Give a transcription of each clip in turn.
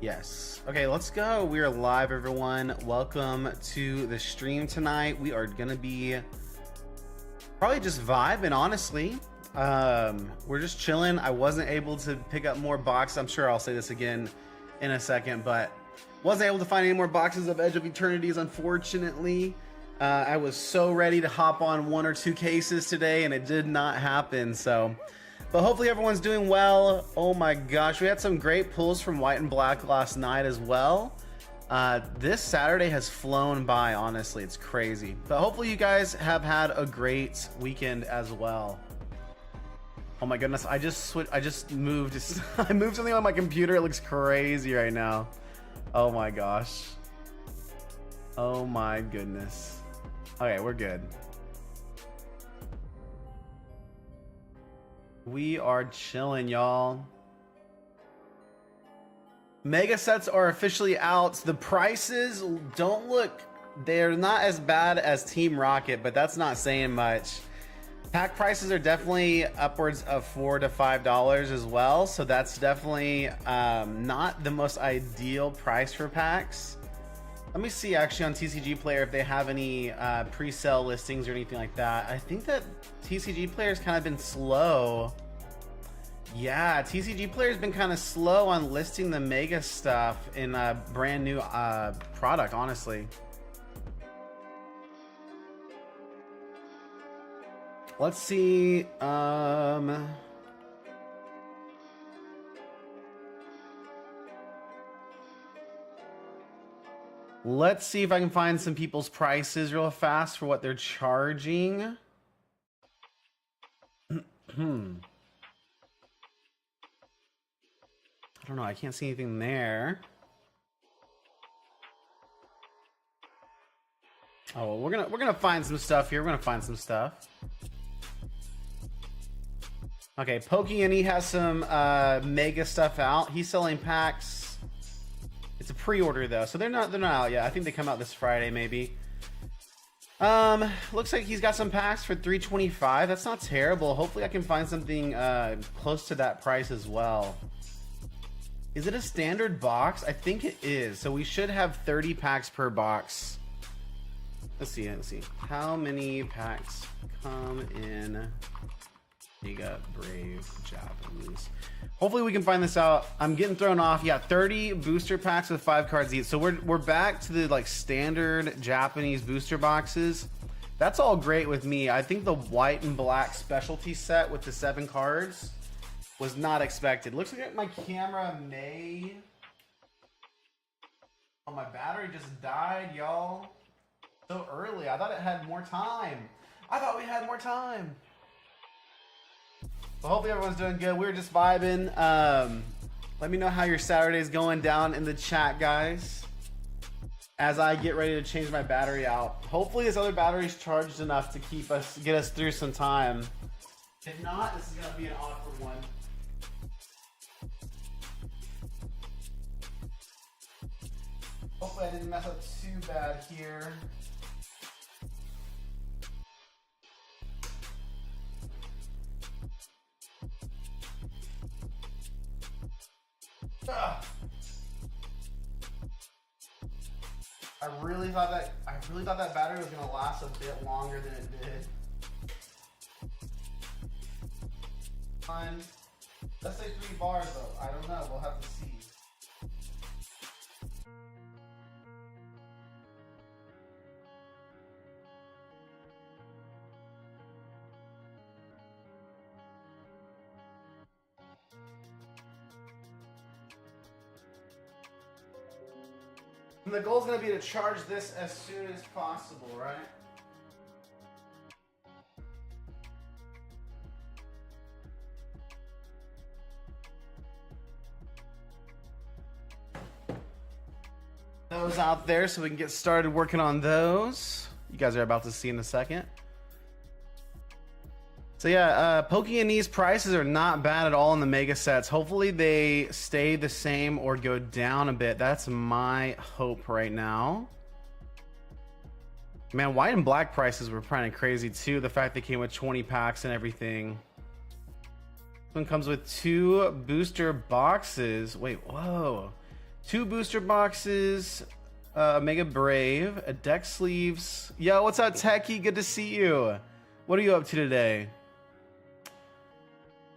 Yes. Okay, let's go. We are live, everyone. Welcome to the stream tonight. We are gonna be probably just vibing, honestly. We're just chilling. I wasn't able to pick up more boxes. I'm sure I'll say this again in a second, but wasn't able to find any more boxes of Edge of Eternities, unfortunately. I was so ready to hop on 1 or 2 cases today, and it did not happen. But hopefully everyone's doing well. Oh my gosh, we had some great pulls from White and Black last night as well. This Saturday has flown by, honestly. It's crazy. But hopefully you guys have had a great weekend as well. Oh my goodness, I just moved. I moved something on my computer. It looks crazy right now. Oh my gosh. Oh my goodness. Okay, we're good. We are chilling, y'all. Mega sets are officially out. The prices don't look, they're not as bad as Team Rocket, but that's not saying much. Pack prices are definitely upwards of $4 to $5 as well, so that's definitely not the most ideal price for packs. Let me see actually on TCG Player if they have any pre-sale listings or anything like that. I think that TCG Player's kind of been slow. Yeah, TCG Player's been kind of slow on listing the Mega stuff in a brand new product, honestly. Let's see. Let's see if I can find some people's prices real fast for what they're charging. I don't know. I can't see anything there. Oh, well, we're gonna find some stuff here. We're gonna find some stuff. Okay, Pokey and he has some Mega stuff out. He's selling packs. It's a pre-order though, so they're not out yet. I think they come out this Friday maybe. Looks like he's got some packs for $325. That's not terrible. Hopefully I can find something close to that price as well. Is it a standard box? I think it is. So we should have 30 packs per box. Let's see. How many packs come in Mega Brave Japanese? Hopefully we can find this out. I'm getting thrown off. Yeah, 30 booster packs with 5 cards each. So we're back to the like standard Japanese booster boxes. That's all great with me. I think the White and Black specialty set with the 7 cards was not expected. Looks like my camera may... Oh, my battery just died, y'all. So early. I thought it had more time. I thought we had more time. Well, hopefully everyone's doing good. We're just vibing. Let me know how your Saturday's going down in the chat, guys, as I get ready to change my battery out. Hopefully this other battery's charged enough to get us through some time. If not, this is gonna be an awkward one. Hopefully I didn't mess up too bad here. Ugh. I really thought that battery was gonna last a bit longer than it did. Fine. Let's say 3 bars though. I don't know. We'll have to see. And the goal is going to be to charge this as soon as possible, right? Those out there so we can get started working on those. You guys are about to see in a second. So yeah, Pokey and E's prices are not bad at all in the Mega sets. Hopefully they stay the same or go down a bit. That's my hope right now. Man, White and Black prices were kind of crazy too. The fact they came with 20 packs and everything. This one comes with 2 booster boxes. Wait, whoa. 2 booster boxes, Mega Brave, a deck sleeves. Yo, what's up, Techie? Good to see you. What are you up to today?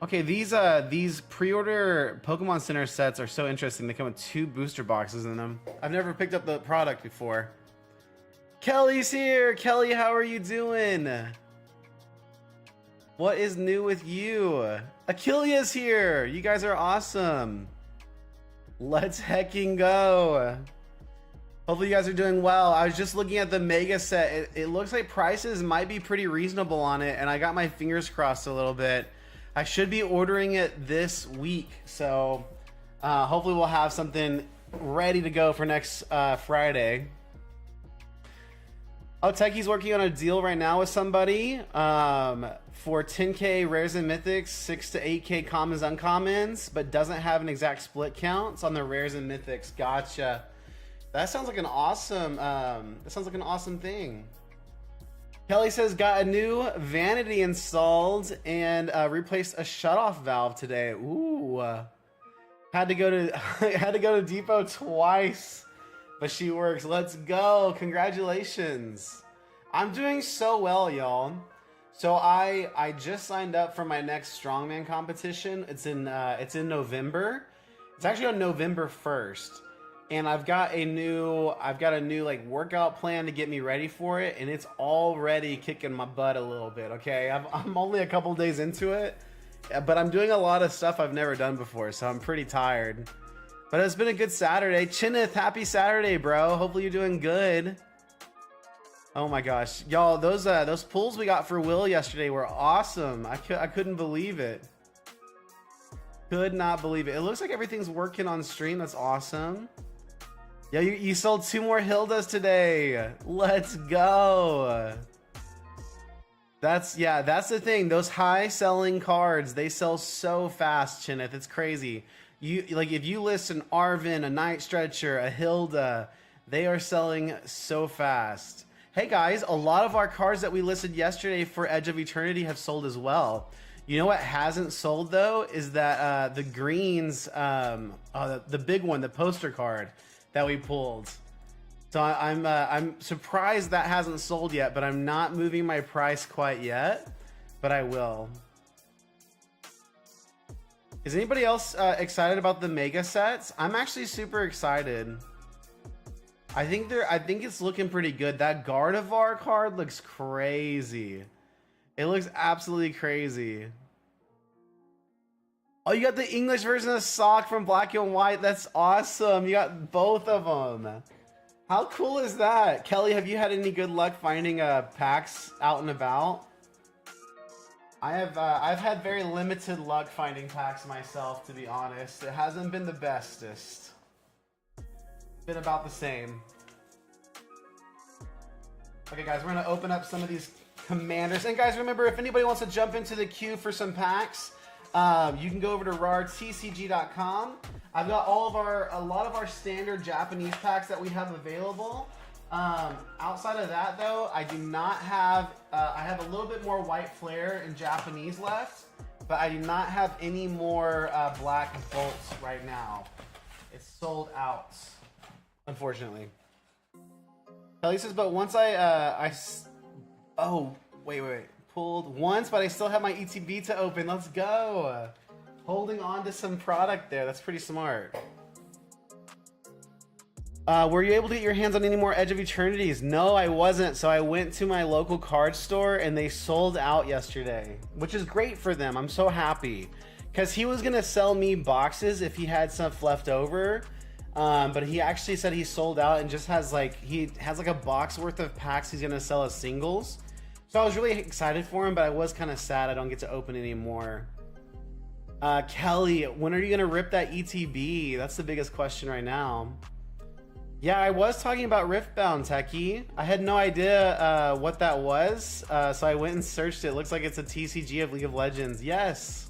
Okay, these pre-order Pokemon Center sets are so interesting. They come with 2 booster boxes in them. I've never picked up the product before. Kelly's here. Kelly, how are you doing? What is new with you? Achilles here. You guys are awesome. Let's hecking go. Hopefully you guys are doing well. I was just looking at the Mega set. It looks like prices might be pretty reasonable on it, and I got my fingers crossed a little bit. I should be ordering it this week, so hopefully we'll have something ready to go for next Friday. Oh, Techie's working on a deal right now with somebody for 10k rares and mythics, 6 to 8k commons, uncommons, but doesn't have an exact split count on the rares and mythics. Gotcha. That sounds like an awesome. That sounds like an awesome thing. Kelly says got a new vanity installed and replaced a shutoff valve today. Ooh, had to go to Depot twice, but she works. Let's go! Congratulations. I'm doing so well, y'all. So I just signed up for my next strongman competition. It's in November. It's actually on November 1st. And I've got a new like workout plan to get me ready for it, and it's already kicking my butt a little bit. Okay, I'm only a couple days into it, but I'm doing a lot of stuff I've never done before, so I'm pretty tired. But it's been a good Saturday. Chineth, happy Saturday, bro. Hopefully you're doing good. Oh my gosh, y'all, those pulls we got for Will yesterday were awesome. I couldn't believe it. Could not believe it. It looks like everything's working on stream. That's awesome. Yeah, you sold 2 more Hildas today. Let's go. That's the thing. Those high selling cards, they sell so fast, Chineth. It's crazy. If you list an Arven, a Night Stretcher, a Hilda, they are selling so fast. Hey guys, a lot of our cards that we listed yesterday for Edge of Eternity have sold as well. You know what hasn't sold though is that the greens, the big one, the poster card that we pulled. So I'm surprised that hasn't sold yet, but I'm not moving my price quite yet, but I will. Is anybody else excited about the mega sets? I'm actually super excited. I think it's looking pretty good. That Gardevoir card looks crazy. It looks absolutely crazy. Oh, you got the English version of Sock from Black and White. That's awesome. You got both of them. How cool is that? Kelly, have you had any good luck finding packs out and about? I've had very limited luck finding packs myself, to be honest. It hasn't been the bestest. It's been about the same. Okay, guys, we're gonna open up some of these commanders. And guys, remember, if anybody wants to jump into the queue for some packs, you can go over to rartcg.com. I've got a lot of our standard Japanese packs that we have available. Outside of that though, I do not have, I have a little bit more White Flare in Japanese left, but I do not have any more black bolts right now. It's sold out, unfortunately. Kelly says, but once oh, wait. Pulled once, but I still have my ETB to open. Let's go. Holding on to some product there. That's pretty smart. Were you able to get your hands on any more Edge of Eternities? No, I wasn't. So I went to my local card store and they sold out yesterday, which is great for them. I'm so happy because he was going to sell me boxes if he had stuff left over. But he actually said he sold out and just has like a box worth of packs he's going to sell as singles. So I was really excited for him, but I was kind of sad I don't get to open anymore. Kelly, when are you going to rip that ETB? That's the biggest question right now. Yeah, I was talking about Riftbound, Techie. I had no idea what that was, so I went and searched it. Looks like it's a TCG of League of Legends. Yes.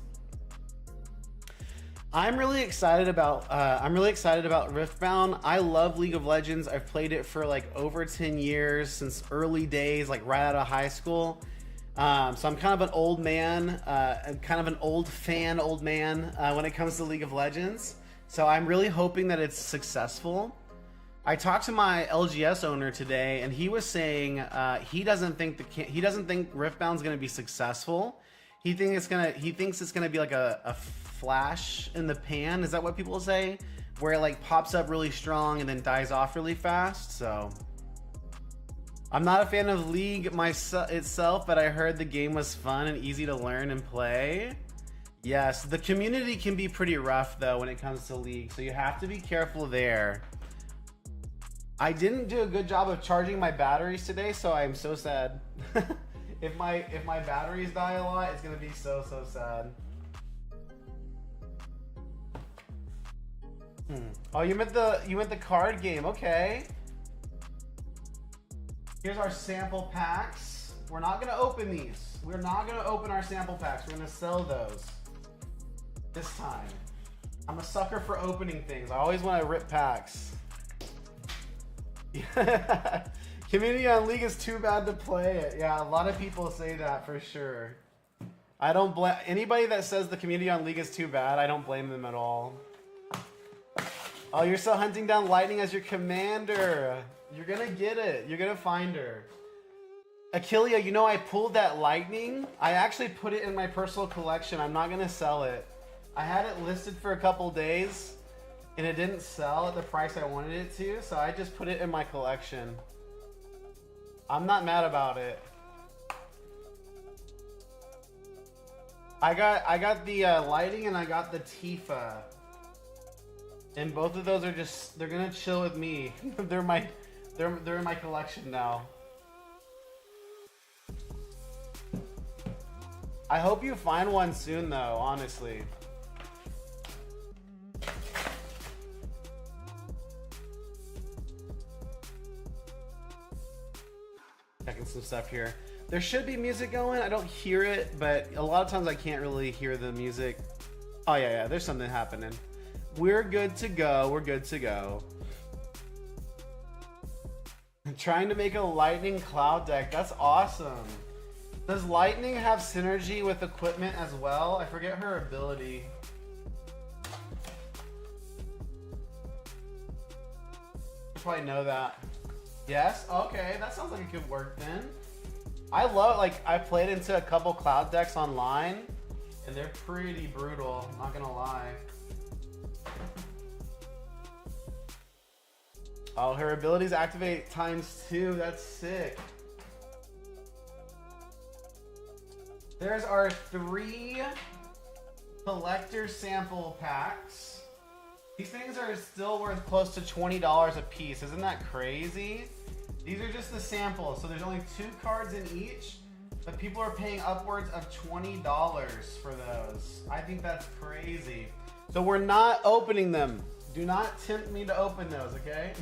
I'm really excited about Riftbound. I love League of Legends. I've played it for like over 10 years, since early days, like right out of high school. So I'm kind of an old man, kind of an old man when it comes to League of Legends. So I'm really hoping that it's successful. I talked to my LGS owner today, and he was saying he doesn't think Riftbound's going to be successful. He thinks it's gonna be like a flash in the pan. Is that what people say? Where it like pops up really strong and then dies off really fast. So I'm not a fan of League itself, but I heard the game was fun and easy to learn and play. Yes, the community can be pretty rough though when it comes to League, so you have to be careful there. I didn't do a good job of charging my batteries today, so I'm so sad. If my batteries die a lot, it's gonna be so sad. Oh, you meant the card game, okay. Here's our sample packs. We're not gonna open these. We're not gonna open our sample packs. We're gonna sell those this time. I'm a sucker for opening things. I always want to rip packs. Community on League is too bad to play it. Yeah, a lot of people say that for sure. I don't blame anybody that says the community on League is too bad. I don't blame them at all. Oh, you're still hunting down Lightning as your commander. You're gonna get it. You're gonna find her. Achillea, you know I pulled that Lightning. I actually put it in my personal collection. I'm not gonna sell it. I had it listed for a couple days and it didn't sell at the price I wanted it to, so I just put it in my collection. I'm not mad about it. I got the Lighting and I got the Tifa. And both of those are they're gonna chill with me. they're in my collection now. I hope you find one soon though, honestly. Checking some stuff here. There should be music going. I don't hear it, but a lot of times I can't really hear the music. Oh yeah, there's something happening. We're good to go. We're good to go. I'm trying to make a Lightning Cloud deck. That's awesome. Does Lightning have synergy with equipment as well? I forget her ability. You probably know that. Yes? Okay, that sounds like it could work then. I love, like, I played into a couple Cloud decks online, and they're pretty brutal, not gonna lie. Oh, her abilities activate ×2. That's sick. There's our 3 collector sample packs. These things are still worth close to $20 a piece. Isn't that crazy? These are just the samples, so there's only 2 cards in each, but people are paying upwards of $20 for those. I think that's crazy. So we're not opening them. Do not tempt me to open those, okay?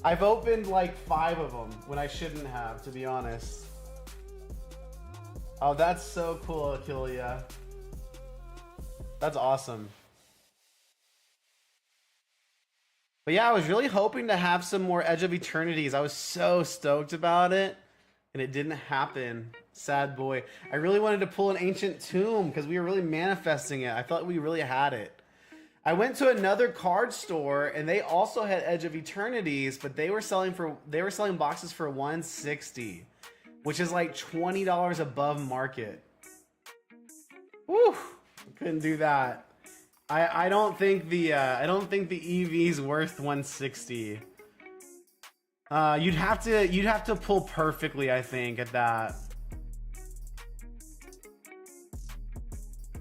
I've opened like 5 of them when I shouldn't have, to be honest. Oh, that's so cool, Achillea. That's awesome. But yeah, I was really hoping to have some more Edge of Eternities. I was so stoked about it, and it didn't happen. Sad boy. I really wanted to pull an Ancient Tomb because we were really manifesting it. I thought we really had it. I went to another card store and they also had Edge of Eternities, but they were selling boxes for $160, which is like $20 above market. Woo! Couldn't do that. I don't think the EV's worth $160. You'd have to pull perfectly, I think, at that.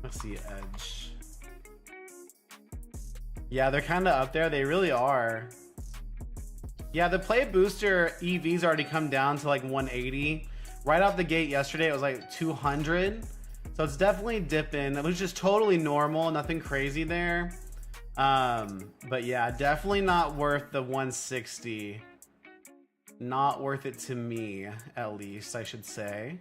Let's see, Edge. Yeah, they're kind of up there. They really are. Yeah, the Play Booster EV's already come down to like 180. Right off the gate yesterday, it was like 200. So it's definitely dipping. It was just totally normal, nothing crazy there. But yeah, definitely not worth the 160. Not worth it to me, at least, I should say.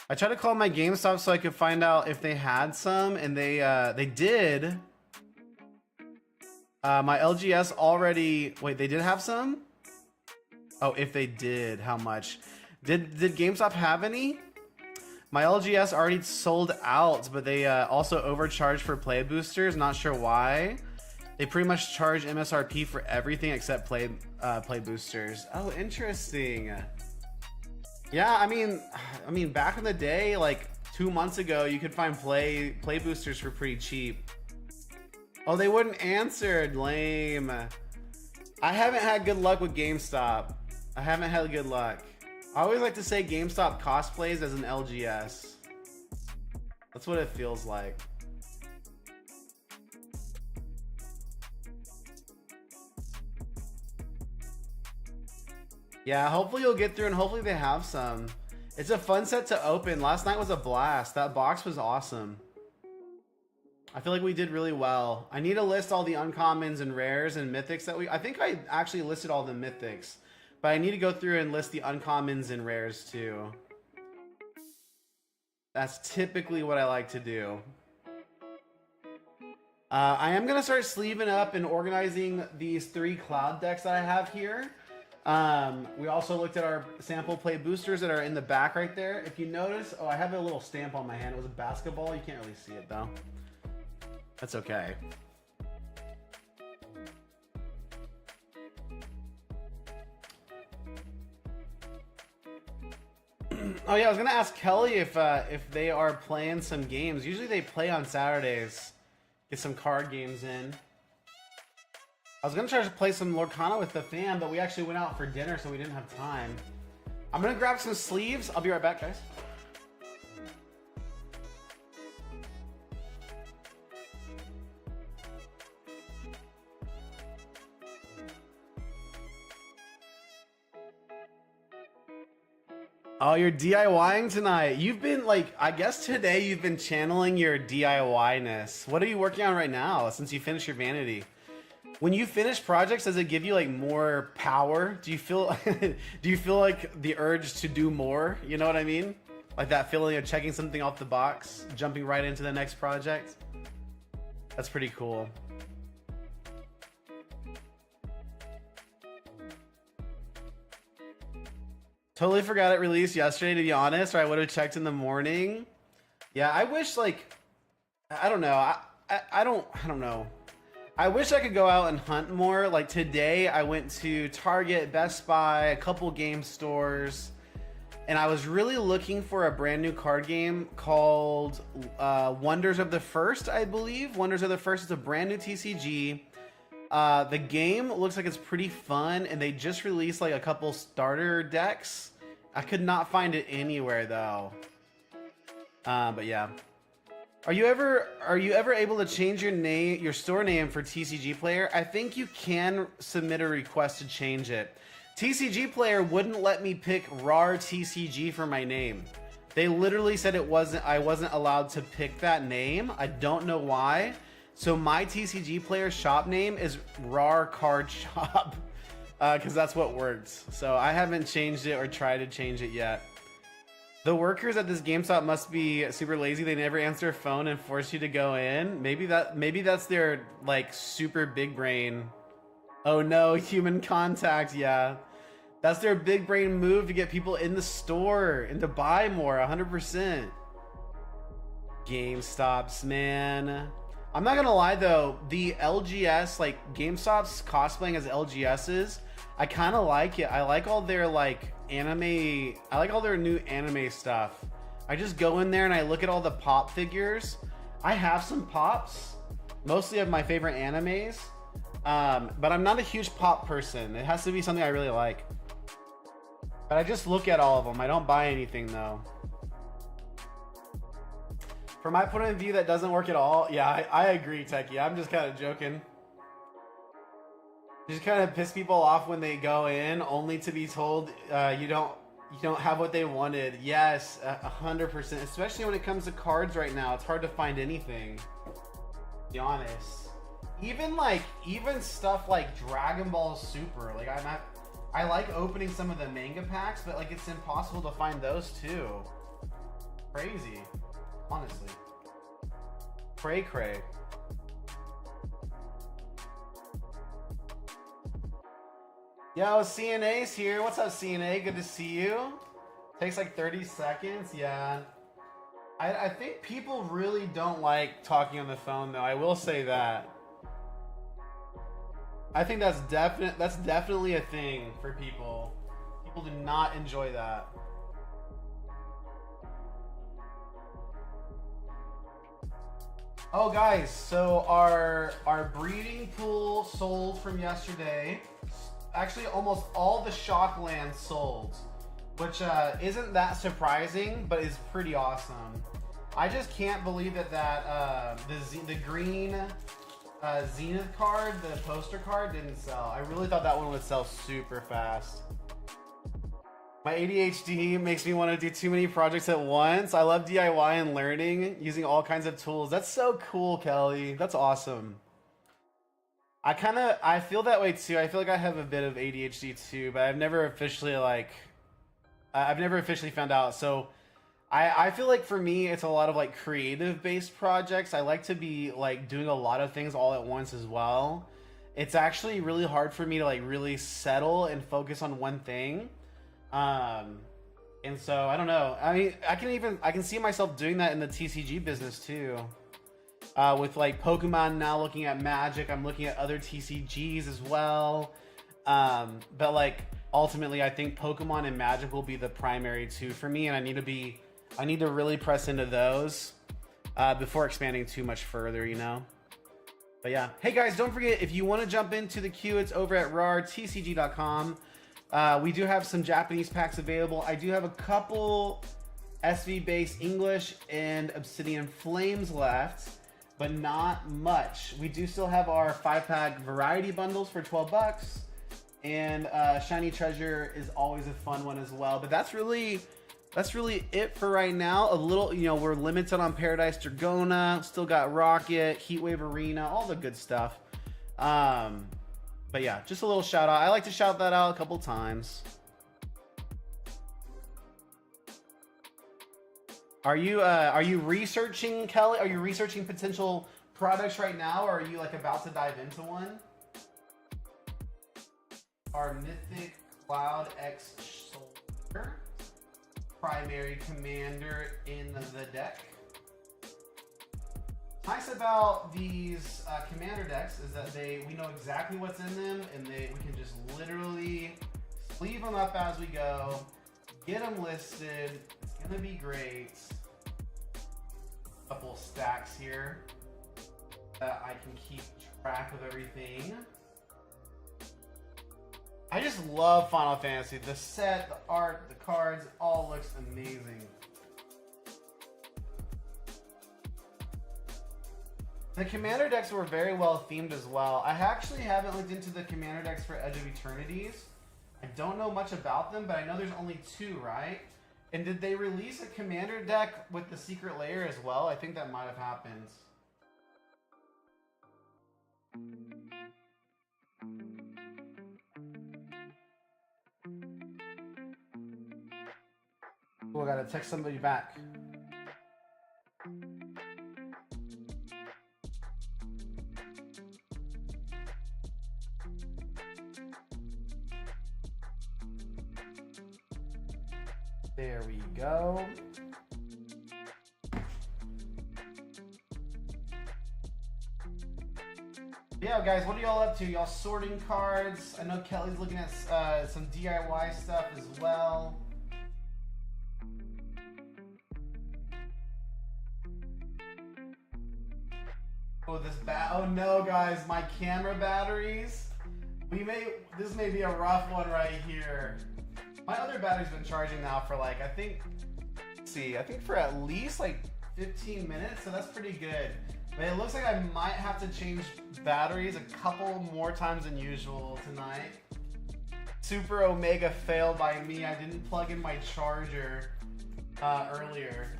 I tried to call my GameStop so I could find out if they had some, and they did. My LGS already... Wait, they did have some? Oh, if they did, how much? Did GameStop have any? My LGS already sold out, but they also overcharged for play boosters. Not sure why. They pretty much charge MSRP for everything except play boosters. Oh, interesting. Yeah, I mean, back in the day, like 2 months ago, you could find play boosters for pretty cheap. Oh, they wouldn't answer. Lame. I haven't had good luck with GameStop. I haven't had good luck. I always like to say GameStop cosplays as an LGS. That's what it feels like. Yeah, hopefully you'll get through and hopefully they have some. It's a fun set to open. Last night was a blast. That box was awesome. I feel like we did really well. I need to list all the uncommons and rares and mythics that I think I actually listed all the mythics. But I need to go through and list the uncommons and rares too. That's typically what I like to do. I am going to start sleeving up and organizing these 3 cloud decks that I have here. We also looked at our sample play boosters that are in the back right there. If you notice, oh, I have a little stamp on my hand. It was a basketball. You can't really see it though. That's okay. Oh yeah, I was gonna ask Kelly if they are playing some games. Usually they play on Saturdays. Get some card games in. I was gonna try to play some Lorcana with the fam, but we actually went out for dinner, so we didn't have time. I'm gonna grab some sleeves. I'll be right back, guys. Oh, you're DIYing tonight. You've been like, I guess today you've been channeling your DIY-ness. What are you working on right now since you finished your vanity? When you finish projects, does it give you like more power? Do you feel do you feel like the urge to do more? You know what I mean? Like that feeling of checking something off the box, jumping right into the next project? That's pretty cool. Totally forgot it released yesterday, to be honest, or I would have checked in the morning. Yeah, I wish, like, I don't know. I don't know. I wish I could go out and hunt more. Like today, I went to Target, Best Buy, a couple game stores, and I was really looking for a brand new card game called Wonders of the First, I believe. Wonders of the First is a brand new TCG. The game looks like it's pretty fun, and they just released like a couple starter decks. I could not find it anywhere though. But yeah. Are you ever able to change your store name for TCG Player? I think you can submit a request to change it. TCG Player wouldn't let me pick RAR TCG for my name. They literally said I wasn't allowed to pick that name. I don't know why. So my TCG Player shop name is RAR Card Shop, because that's what works. So I haven't changed it or tried to change it yet. The workers at this GameStop must be super lazy. They never answer a phone and force you to go in. Maybe that's their like super big brain. Oh no, human contact. Yeah, that's their big brain move to get people in the store and to buy more. 100%. GameStops, man. I'm not gonna lie though, the LGS, like GameStop's cosplaying as LGSs, I kind of like it. I like all their like anime, I like all their new anime stuff. I just go in there and I look at all the pop figures. I have some pops, mostly of my favorite animes, but I'm not a huge pop person. It has to be something I really like. But I just look at all of them. I don't buy anything though. From my point of view, that doesn't work at all. Yeah, I agree, Techie. I'm just kind of joking. You just kind of piss people off when they go in, only to be told you don't have what they wanted. Yes, 100%. Especially when it comes to cards right now, it's hard to find anything. To be honest, even stuff like Dragon Ball Super. Like I like opening some of the manga packs, but like it's impossible to find those too. Crazy. Honestly. Cray. Yo, CNA's here. What's up, CNA? Good to see you. Takes like 30 seconds. Yeah. I think people really don't like talking on the phone, though. I will say that. I think that's definitely a thing for people. People do not enjoy that. Oh, guys, so our breeding pool sold from yesterday. Actually, almost all the Shocklands sold, which isn't that surprising, but is pretty awesome. I just can't believe that the green Zenith card, the poster card, didn't sell. I really thought that one would sell super fast. My ADHD makes me want to do too many projects at once. I love DIY and learning, using all kinds of tools. That's so cool, Kelly. That's awesome. I feel that way too. I feel like I have a bit of ADHD too, but I've never officially found out. So I feel like for me, it's a lot of like creative based projects. I like to be like doing a lot of things all at once as well. It's actually really hard for me to like really settle and focus on one thing. And so I don't know. I mean, I can see myself doing that in the TCG business too. With like Pokemon now looking at Magic, I'm looking at other TCGs as well. But like ultimately, I think Pokemon and Magic will be the primary two for me, and I need to really press into those before expanding too much further, you know. But yeah, hey guys, don't forget, if you want to jump into the queue, it's over at rartcg.com. We do have some Japanese packs available. I do have a couple SV based English and Obsidian Flames left, but not much. We do still have our 5-pack variety bundles for 12 bucks, and Shiny Treasure is always a fun one as well. But that's really it for right now. A little, you know, we're limited on Paradise Dragona, still got Rocket, Heatwave Arena, all the good stuff. But yeah, just a little shout out. I like to shout that out a couple times. Are you researching, Kelly? Are you researching potential products right now, or are you like about to dive into one? Our Mythic Cloud X Soldier, primary commander in the deck. Nice about these commander decks is that we know exactly what's in them, and we can just literally sleeve them up as we go, get them listed. It's gonna be great. Couple stacks here that I can keep track of everything. I just love Final Fantasy. The set, the art, the cards, it all looks amazing. The commander decks were very well themed as well. I actually haven't looked into the commander decks for Edge of Eternities. I don't know much about them, but I know there's only 2, right? And did they release a commander deck with the secret layer as well? I think that might have happened. Oh, I gotta text somebody back. There we go. Yeah, guys, what are y'all up to? Y'all sorting cards? I know Kelly's looking at some DIY stuff as well. Oh, oh no, guys, my camera batteries. This may be a rough one right here. My other battery's been charging now for like, I think for at least like 15 minutes, so that's pretty good. But it looks like I might have to change batteries a couple more times than usual tonight. Super Omega failed by me. I didn't plug in my charger earlier.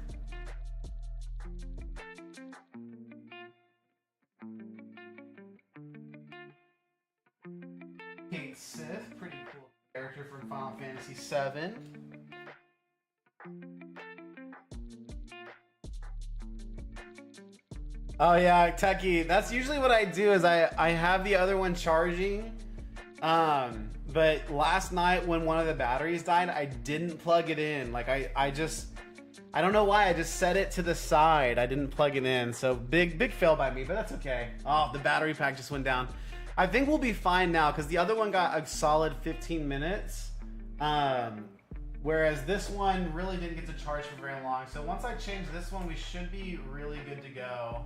Kate Sith, pretty cool character from Final Fantasy VII. Oh yeah, Techie. That's usually what I do is I have the other one charging. But last night when one of the batteries died, I didn't plug it in. Like I just I don't know why, I just set it to the side. I didn't plug it in, so big fail by me, but that's okay. Oh, the battery pack just went down. I think we'll be fine now, because the other one got a solid 15 minutes. Whereas this one really didn't get to charge for very long. So once I change this one, we should be really good to go.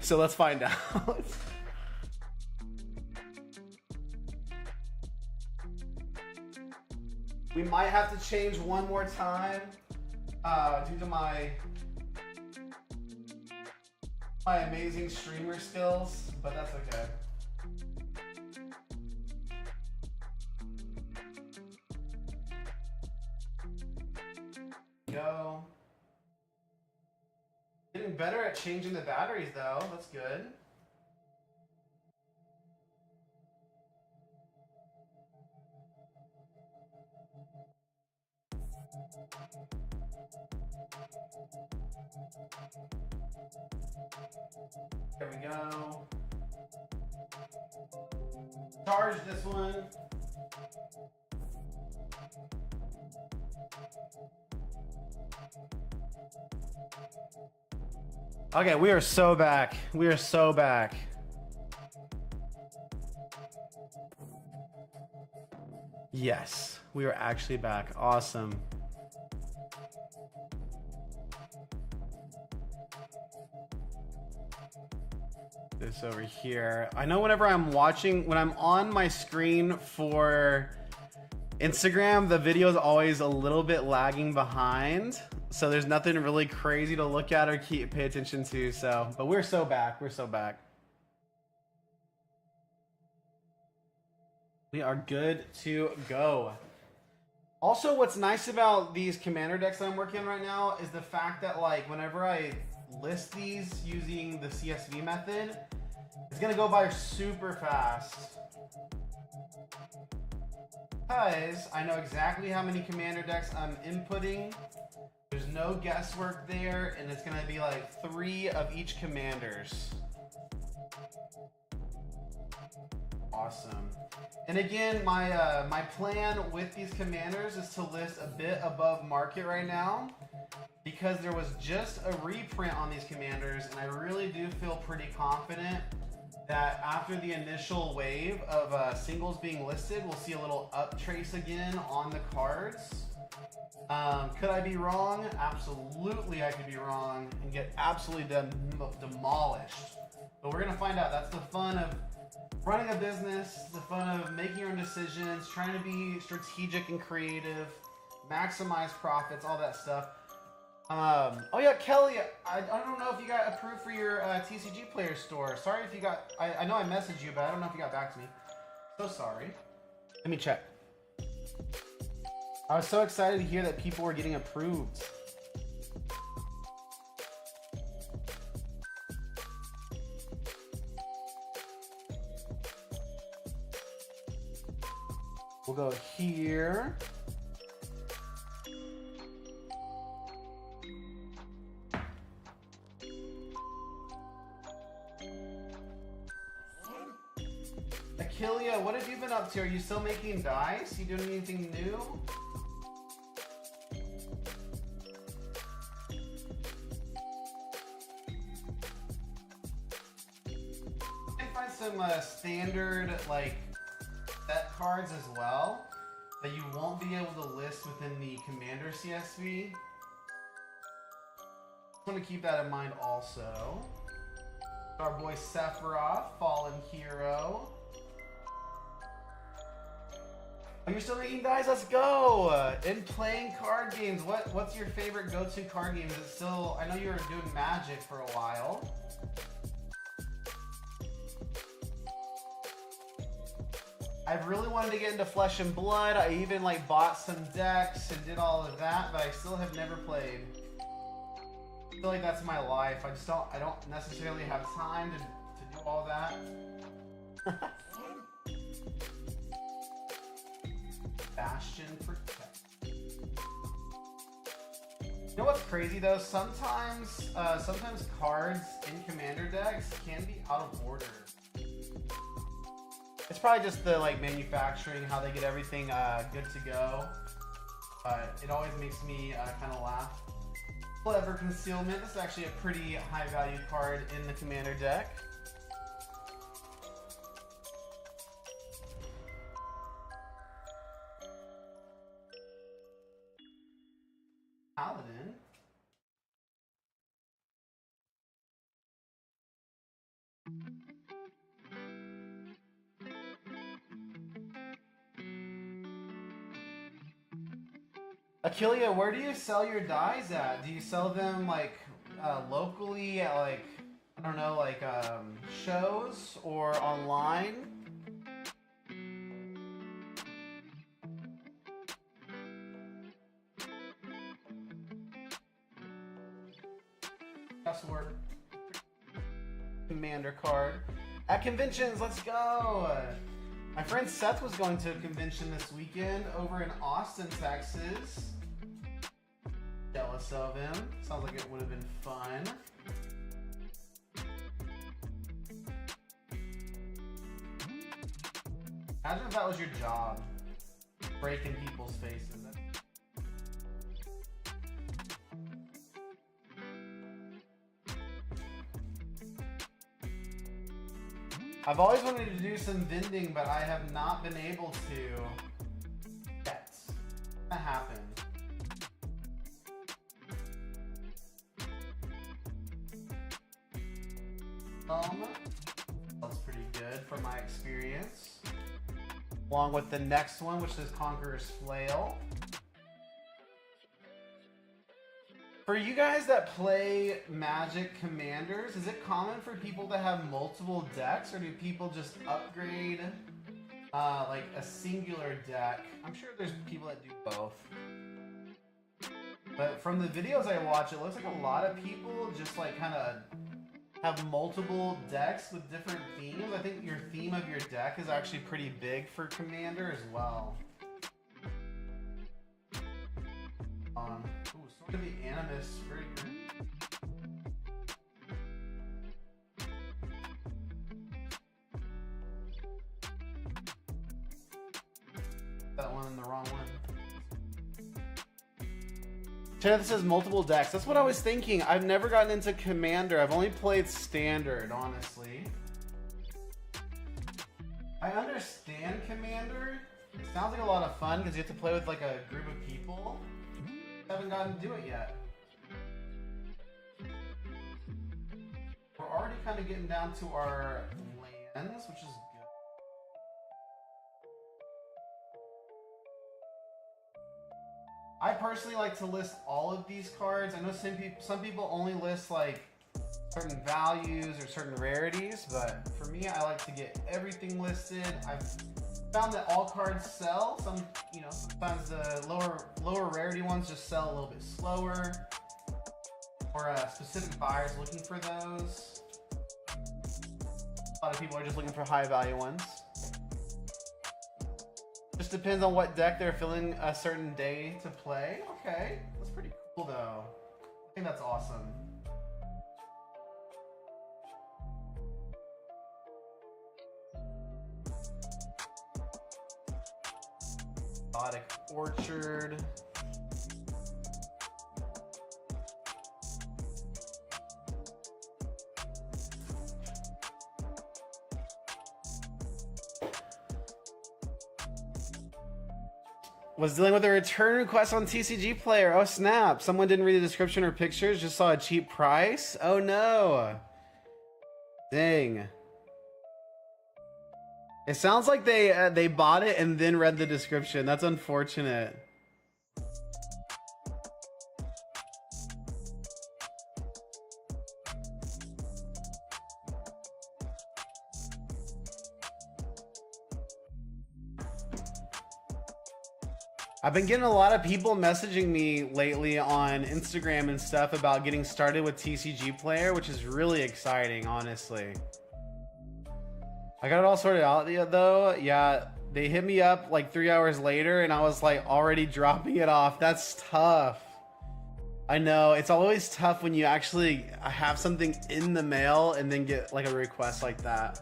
So let's find out. We might have to change one more time due to my amazing streamer skills, but that's okay. Go. Getting better at changing the batteries though, that's good. There we go. Charge this one. Okay, we are so back. We are so back. Yes, we are actually back. Awesome. This over here. I know whenever I'm watching, when I'm on my screen for Instagram, the video is always a little bit lagging behind. So there's nothing really crazy to look at or pay attention to. So, but we're so back. We're so back. We are good to go. Also, what's nice about these commander decks that I'm working on right now is the fact that like whenever I list these using the CSV method, it's gonna go by super fast. Because I know exactly how many commander decks I'm inputting. There's no guesswork there, and it's gonna be like 3 of each commanders. Awesome. And again, my plan with these commanders is to list a bit above market right now, because there was just a reprint on these commanders, and I really do feel pretty confident that after the initial wave of singles being listed, we'll see a little up trace again on the cards. Could I be wrong? Absolutely, I could be wrong and get absolutely demolished. But we're gonna find out. That's the fun of running a business, the fun of making your own decisions, trying to be strategic and creative, maximize profits, all that stuff. Oh yeah, Kelly, I don't know if you got approved for your TCG Player store. Sorry if you got, I know I messaged you, but I don't know if you got back to me. So sorry. Let me check. I was so excited to hear that people were getting approved. We'll go here. Achillia, what have you been up to? Are you still making dice? You doing anything new? I can find some standard like set cards as well that you won't be able to list within the Commander CSV. I want to keep that in mind also. Our boy Sephiroth, Fallen Hero. Oh, you're still making dice? Let's go! And playing card games. What's your favorite go-to card game? Is it still? I know you were doing Magic for a while. I've really wanted to get into Flesh and Blood. I even like bought some decks and did all of that, but I still have never played. I feel like that's my life. I don't necessarily have time to do all that. Bastion Protect. You know what's crazy though? Sometimes cards in commander decks can be out of order. It's probably just the like manufacturing, how they get everything good to go. but it always makes me kind of laugh. Clever Concealment. This is actually a pretty high value card in the Commander deck. Paladin. Achillia, where do you sell your dies at? Do you sell them like locally at like, I don't know, like shows or online? That's work. Commander card. At conventions, let's go! My friend Seth was going to a convention this weekend over in Austin, Texas. Jealous of him. Sounds like it would have been fun. Imagine if that was your job. Breaking people's faces. I've always wanted to do some vending, but I have not been able to yet. That happened. That's pretty good from my experience. Along with the next one, which is Conqueror's Flail. For you guys that play Magic Commanders, is it common for people to have multiple decks, or do people just upgrade like a singular deck? I'm sure there's people that do both. But from the videos I watch, it looks like a lot of people just like kind of have multiple decks with different themes. I think your theme of your deck is actually pretty big for Commander as well. Ooh, sort of the Animus, very good. That one in the wrong one. This says multiple decks. That's what I was thinking. I've never gotten into Commander. I've only played Standard, honestly. I understand Commander. It sounds like a lot of fun because you have to play with like a group of people. Haven't gotten to do it yet. We're already kind of getting down to our lands, which is good. I personally like to list all of these cards. I know some people only list like certain values or certain rarities, but for me, I like to get everything listed. I've found that all cards sell. Some, you know, sometimes the lower rarity ones just sell a little bit slower, or specific buyers looking for those. A lot of people are just looking for high value ones. Just depends on what deck they're feeling a certain day to play. Okay, that's pretty cool though. I think that's awesome. Exotic Orchard. Was dealing with a return request on TCG Player. Oh snap. Someone didn't read the description or pictures, just saw a cheap price. Oh no. Dang. It sounds like they bought it and then read the description. That's unfortunate. I've been getting a lot of people messaging me lately on Instagram and stuff about getting started with TCG Player, which is really exciting, honestly. I got it all sorted out though. Yeah, they hit me up like 3 hours later and I was like already dropping it off. That's tough. I know, it's always tough when you actually have something in the mail and then get like a request like that.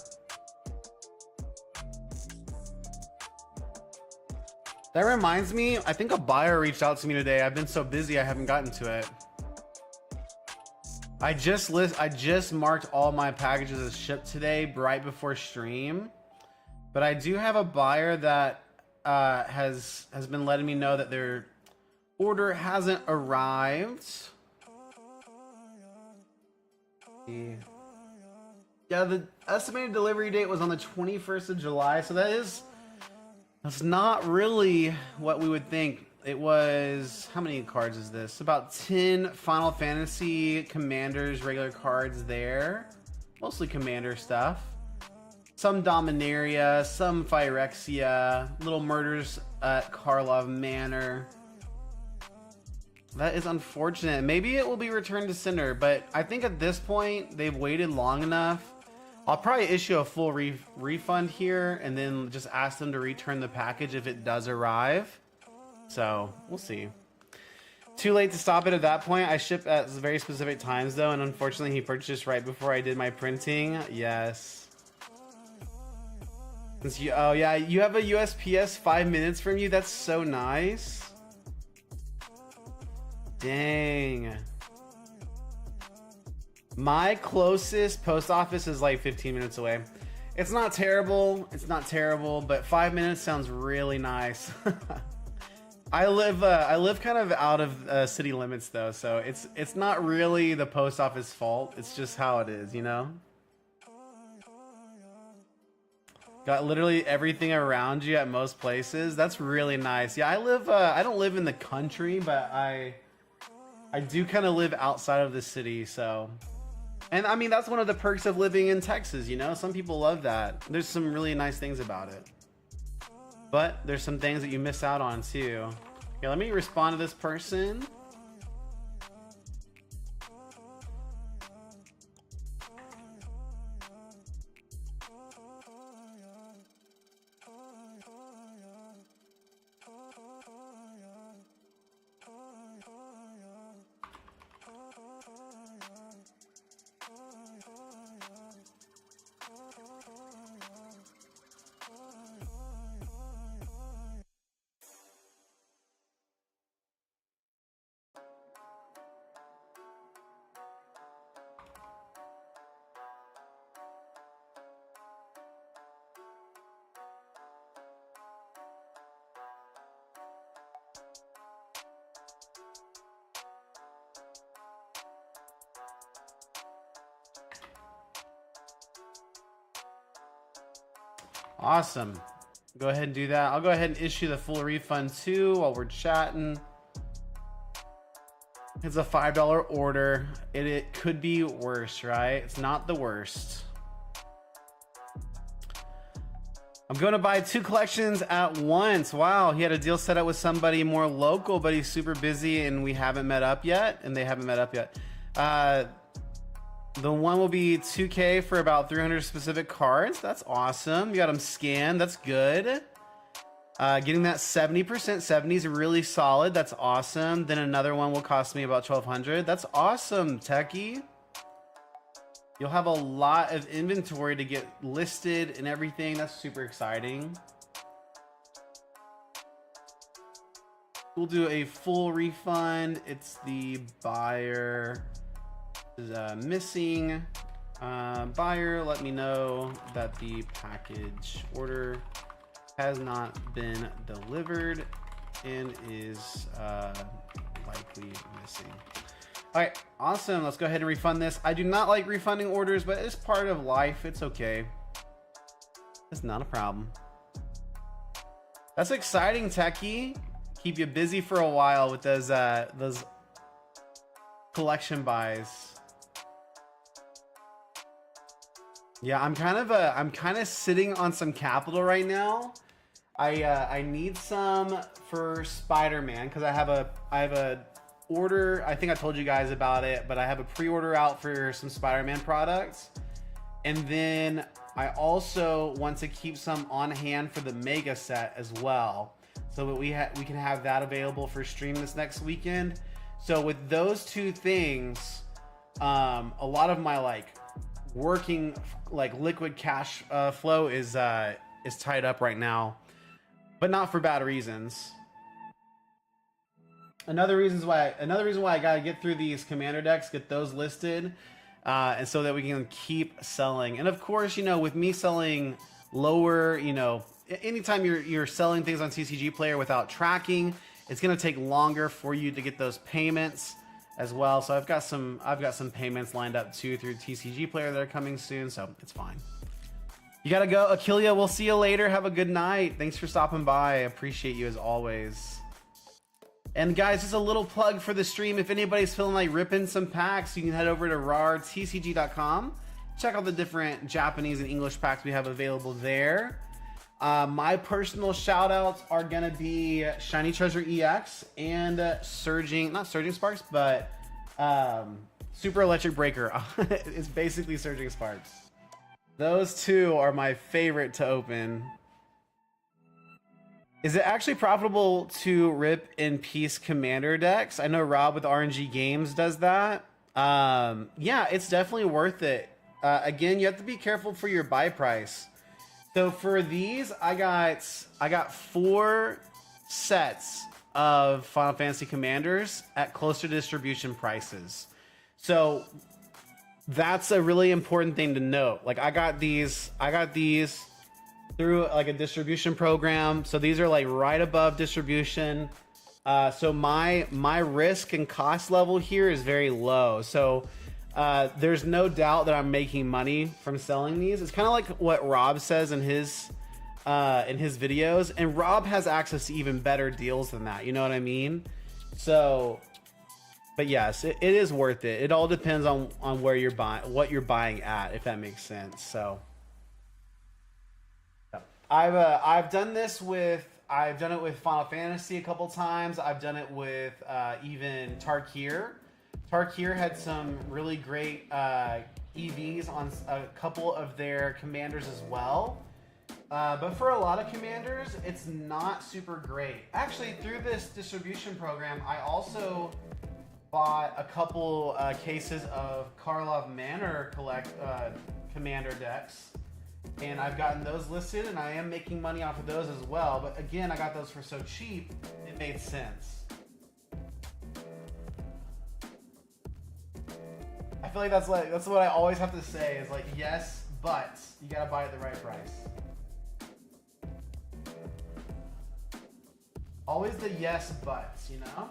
That reminds me, I think a buyer reached out to me today. I've been so busy, I haven't gotten to it. I just marked all my packages as shipped today, right before stream. But I do have a buyer that has been letting me know that their order hasn't arrived. Yeah, the estimated delivery date was on the 21st of July, so that's not really what we would think. It was, how many cards is this? About 10 Final Fantasy Commanders regular cards there. Mostly Commander stuff. Some Dominaria, some Phyrexia, little murders at Karlov Manor. That is unfortunate. Maybe it will be returned to sender, but I think at this point, they've waited long enough. I'll probably issue a full refund here and then just ask them to return the package if it does arrive. So we'll see. Too late to stop it at that point. I ship at very specific times though, and unfortunately he purchased right before I did my printing. Yes. Oh yeah, you have a USPS 5 minutes from you. That's so nice. Dang. My closest post office is like 15 minutes away. It's not terrible. It's not terrible, but 5 minutes sounds really nice. I live kind of out of city limits though, so it's not really the post office fault. It's just how it is, you know. Got literally everything around you at most places. That's really nice. Yeah, I don't live in the country, but I do kind of live outside of the city, so. And I mean, that's one of the perks of living in Texas, you know? Some people love that. There's some really nice things about it. But there's some things that you miss out on too. Okay, let me respond to this person. Awesome. Go ahead and do that. I'll go ahead and issue the full refund too while we're chatting. It's a $5 order. It could be worse, right? It's not the worst. I'm going to buy 2 collections at once. Wow, he had a deal set up with somebody more local, but he's super busy and we haven't met up yet, and they haven't met up yet. The one will be 2K for about 300 specific cards. That's awesome. You got them scanned. That's good. Getting that 70%, 70 is really solid. That's awesome. Then another one will cost me about 1,200. That's awesome, Techie. You'll have a lot of inventory to get listed and everything. That's super exciting. We'll do a full refund. It's the buyer is missing. Buyer, let me know that the package order has not been delivered and is likely missing. All right, awesome. Let's go ahead and refund this. I do not like refunding orders, but it's part of life. It's okay. It's not a problem. That's exciting, Techie. Keep you busy for a while with those collection buys. Yeah, I'm kind of sitting on some capital right now. I need some for Spider-Man because I have a order. I think I told you guys about it, but I have a pre-order out for some Spider-Man products, and then I also want to keep some on hand for the Mega set as well, so that we can have that available for stream this next weekend. So with those two things, a lot of my working liquid cash flow is tied up right now. but not for bad reasons. Another reason why I gotta get through these commander decks, get those listed, and so that we can keep selling. And of course, you know, with me selling lower, you know, anytime you're selling things on TCG Player without tracking, it's gonna take longer for you to get those payments as well. So I've got some payments lined up too through TCG Player that are coming soon, so it's fine. You gotta go, Achillia. We'll see you later. Have a good night. Thanks for stopping by. I appreciate you as always. And guys, just a little plug for the stream. If anybody's feeling like ripping some packs, you can head over to rartcg.com. Check out the different Japanese and English packs we have available there. My personal shout outs are gonna be Shiny Treasure EX and not Surging Sparks, but Super Electric Breaker. It's basically Surging Sparks. Those two are my favorite to open. Is it actually profitable to rip in Peace Commander decks? I know Rob with RNG Games does that. Yeah, it's definitely worth it. Again, you have to be careful for your buy price. So for these, I got 4 sets of Final Fantasy Commanders at closer distribution prices. So that's a really important thing to note. Like I got these through like a distribution program. So these are like right above distribution. So my risk and cost level here is very low. So there's no doubt that I'm making money from selling these. It's kind of like what Rob says in his videos, and Rob has access to even better deals than that. You know what I mean? So, but yes, it is worth it. It all depends on where you're buying, what you're buying at, if that makes sense. So. I've done it with Final Fantasy a couple times. I've done it with even Tarkir. Tarkir had some really great EVs on a couple of their commanders as well. But for a lot of commanders, it's not super great. Actually, through this distribution program, I also bought a couple cases of Karlov Manor commander decks. And I've gotten those listed, and I am making money off of those as well. But again, I got those for so cheap, it made sense. I feel like that's what I always have to say is like, yes, but you gotta buy at the right price. Always the yes buts, you know?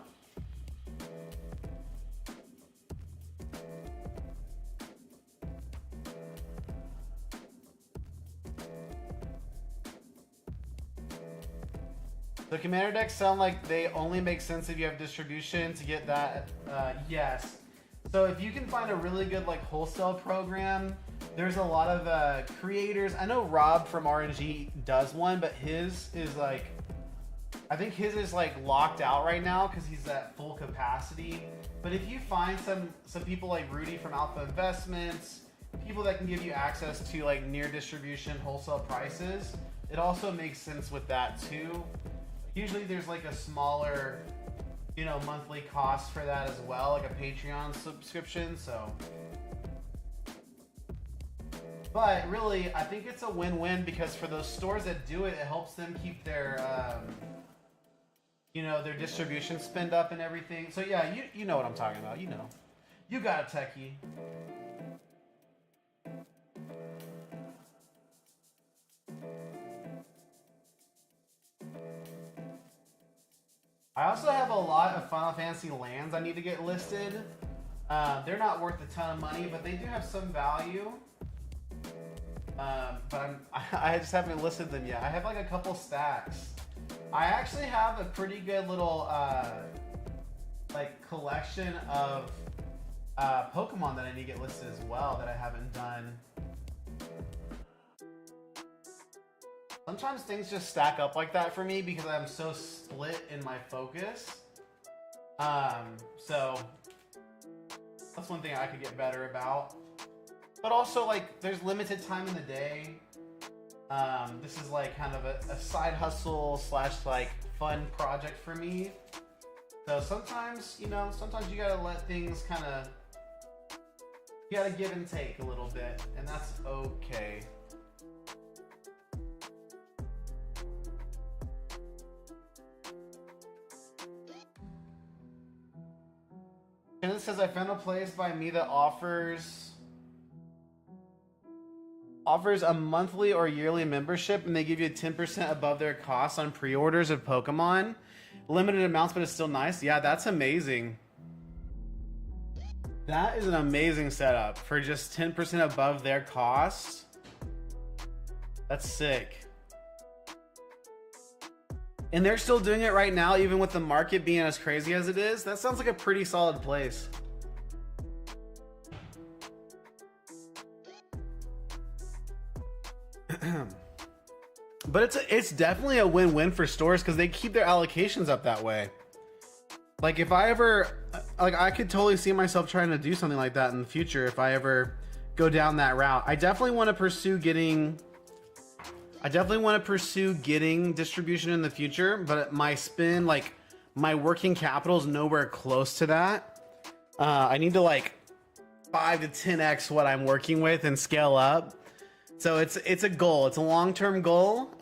The commander decks sound like they only make sense if you have distribution to get that. Yes. So if you can find a really good like wholesale program, there's a lot of creators. I know Rob from RNG does one, but his is like, I think his is like locked out right now because he's at full capacity. But if you find some people like Rudy from Alpha Investments, people that can give you access to like near distribution wholesale prices, it also makes sense with that too. Usually there's like a smaller, you know, monthly cost for that as well, like a Patreon subscription, so. But really, I think it's a win-win because for those stores that do it, it helps them keep their, you know, their distribution spend up and everything. So yeah, you know what I'm talking about, you know. You got it, techie. I also have a lot of Final Fantasy lands I need to get listed. They're not worth a ton of money, but they do have some value. But I just haven't listed them yet. I have like a couple stacks. I actually have a pretty good little like collection of Pokemon that I need to get listed as well that I haven't done. Sometimes things just stack up like that for me because I'm so split in my focus. So that's one thing I could get better about. But also, like, there's limited time in the day. This is like kind of a side hustle slash like fun project for me. So sometimes, you know, sometimes you gotta let things kind of, you gotta give and take a little bit, and that's okay. Kenneth says I found a place by me that offers a monthly or yearly membership, and they give you 10% above their cost on pre-orders of Pokemon. Limited amounts, but it's still nice. Yeah, that's amazing. That is an amazing setup for just 10% above their cost. That's sick. And they're still doing it right now, even with the market being as crazy as it is. That sounds like a pretty solid place. But it's definitely a win-win for stores because they keep their allocations up that way. Like if I ever, like I could totally see myself trying to do something like that in the future if I ever go down that route. I definitely want to pursue getting distribution in the future, but my spend, like my working capital is nowhere close to that. I need to like 5 to 10x what I'm working with and scale up. So it's a goal. It's a long-term goal.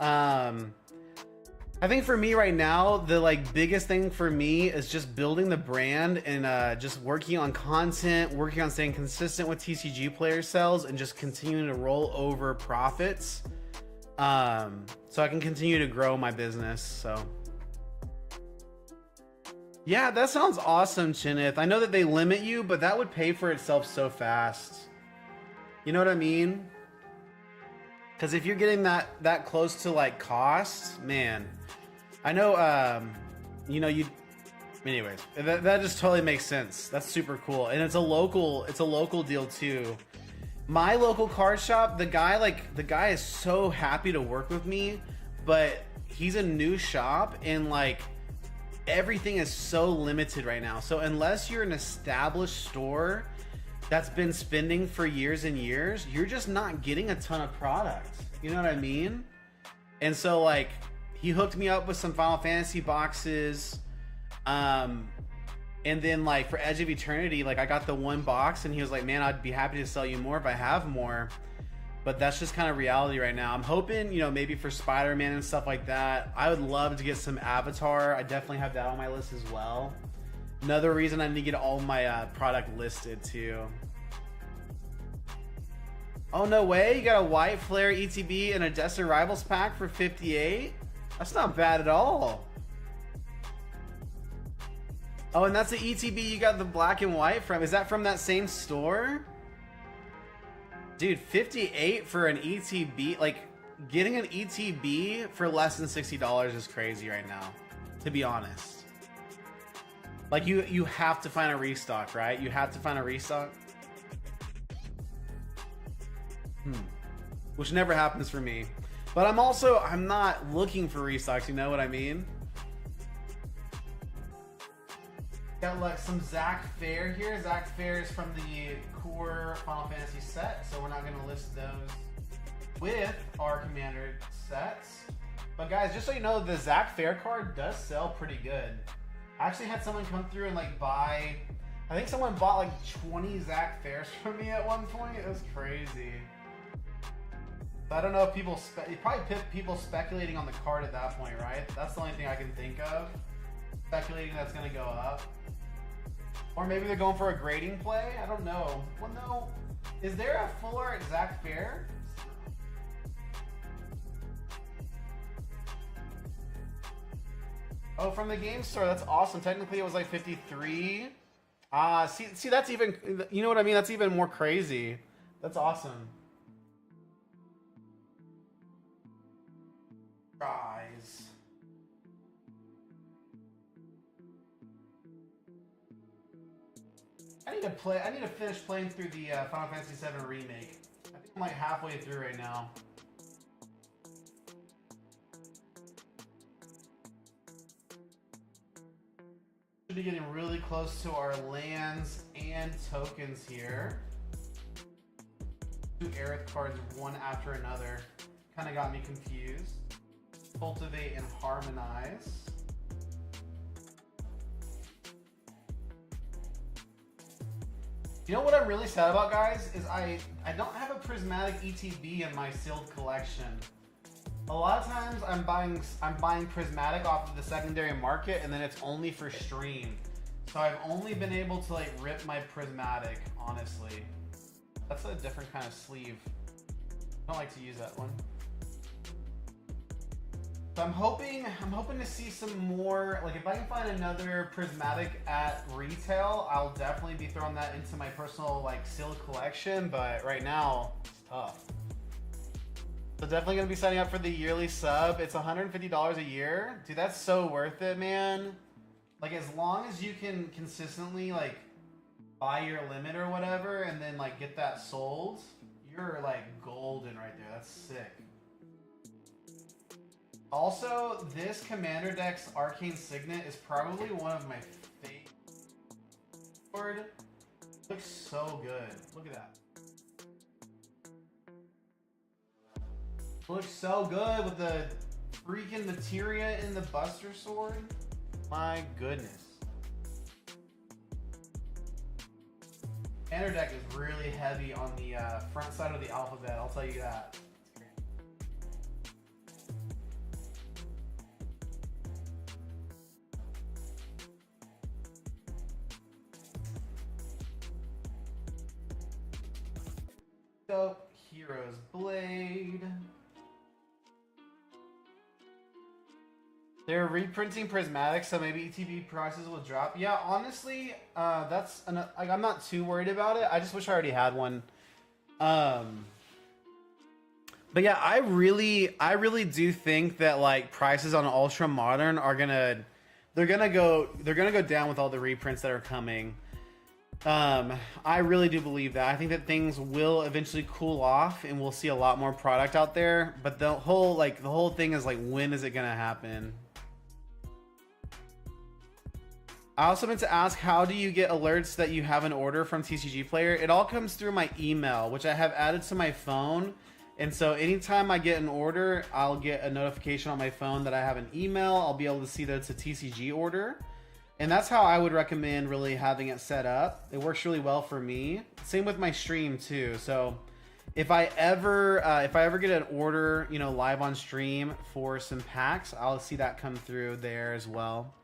I think for me right now, the like biggest thing for me is just building the brand and just working on content, working on staying consistent with TCG player sales, and just continuing to roll over profits. So I can continue to grow my business. So yeah, that sounds awesome, Chinith. I know that they limit you, but that would pay for itself so fast. You know what I mean? Because if you're getting that close to like cost, man, I know, you know, anyways, that just totally makes sense. That's super cool. And it's a local deal too. My local card shop, the guy is so happy to work with me, but he's a new shop and like everything is so limited right now. So unless you're an established store that's been spending for years and years, you're just not getting a ton of product. You know what I mean? And so like he hooked me up with some Final Fantasy boxes. And then like for Edge of Eternity, like I got the one box and he was like, man, I'd be happy to sell you more if I have more. But that's just kind of reality right now. I'm hoping, you know, maybe for Spider-Man and stuff like that, I would love to get some Avatar. I definitely have that on my list as well. Another reason I need to get all my product listed too. Oh, no way. You got a White Flare ETB and a Desert Rivals pack for 58? That's not bad at all. Oh, and that's the ETB you got the black and white from. Is that from that same store? Dude, 58 for an ETB. Like, getting an ETB for less than $60 is crazy right now, to be honest. Like, you have to find a restock, right? You have to find a restock. Which never happens for me. But I'm not looking for restocks, you know what I mean? Got like some Zac Fair here. Zac Fair is from the core Final Fantasy set, so we're not going to list those with our Commander sets. But guys, just so you know, the Zac Fair card does sell pretty good. I actually had someone come through and like buy, I think someone bought like 20 Zac Fairs from me at one point. It was crazy. But I don't know if people, you probably people speculating on the card at that point, right? That's the only thing I can think of. Speculating that's going to go up. Or maybe they're going for a grading play? I don't know. Well, no. Is there a full art Zac Fair? Oh, from the game store. That's awesome. Technically, it was like 53. See, that's even, you know what I mean? That's even more crazy. That's awesome. Guys. I need to finish playing through the Final Fantasy VII Remake. I think I'm like halfway through right now. Should be getting really close to our lands and tokens here. 2 Aerith cards, one after another. Kind of got me confused. Cultivate and Harmonize. You know what I'm really sad about, guys, is I don't have a prismatic ETB in my sealed collection. A lot of times I'm buying prismatic off of the secondary market, and then it's only for stream. So I've only been able to like rip my prismatic, honestly. That's a different kind of sleeve. I don't like to use that one. So I'm hoping to see some more, like if I can find another prismatic at retail, I'll definitely be throwing that into my personal like sealed collection, but right now it's tough. So definitely gonna be signing up for the yearly sub. It's $150 a year. Dude, that's so worth it, man. Like as long as you can consistently like buy your limit or whatever and then like get that sold, you're like golden right there. That's sick. Also, this Commander Deck's Arcane Signet is probably one of my favorite. Looks so good. Look at that. Looks so good with the freaking materia in the Buster Sword. My goodness. Commander Deck is really heavy on the front side of the alphabet, I'll tell you that. Dope. Hero's Blade. They're reprinting prismatic, so maybe ETB prices will drop. Yeah, honestly, that's like I'm not too worried about it. I just wish I already had one. But yeah, I really do think that like prices on Ultra Modern are they're gonna go down with all the reprints that are coming. I really do believe that. I think that things will eventually cool off and we'll see a lot more product out there. But the whole thing is like, when is it gonna happen? I also meant to ask, how do you get alerts that you have an order from TCG Player? It all comes through my email, which I have added to my phone. And so anytime I get an order, I'll get a notification on my phone that I have an email. I'll be able to see that it's a TCG order. And that's how I would recommend really having it set up. It works really well for me. Same with my stream too. So if I ever get an order, you know, live on stream for some packs, I'll see that come through there as well.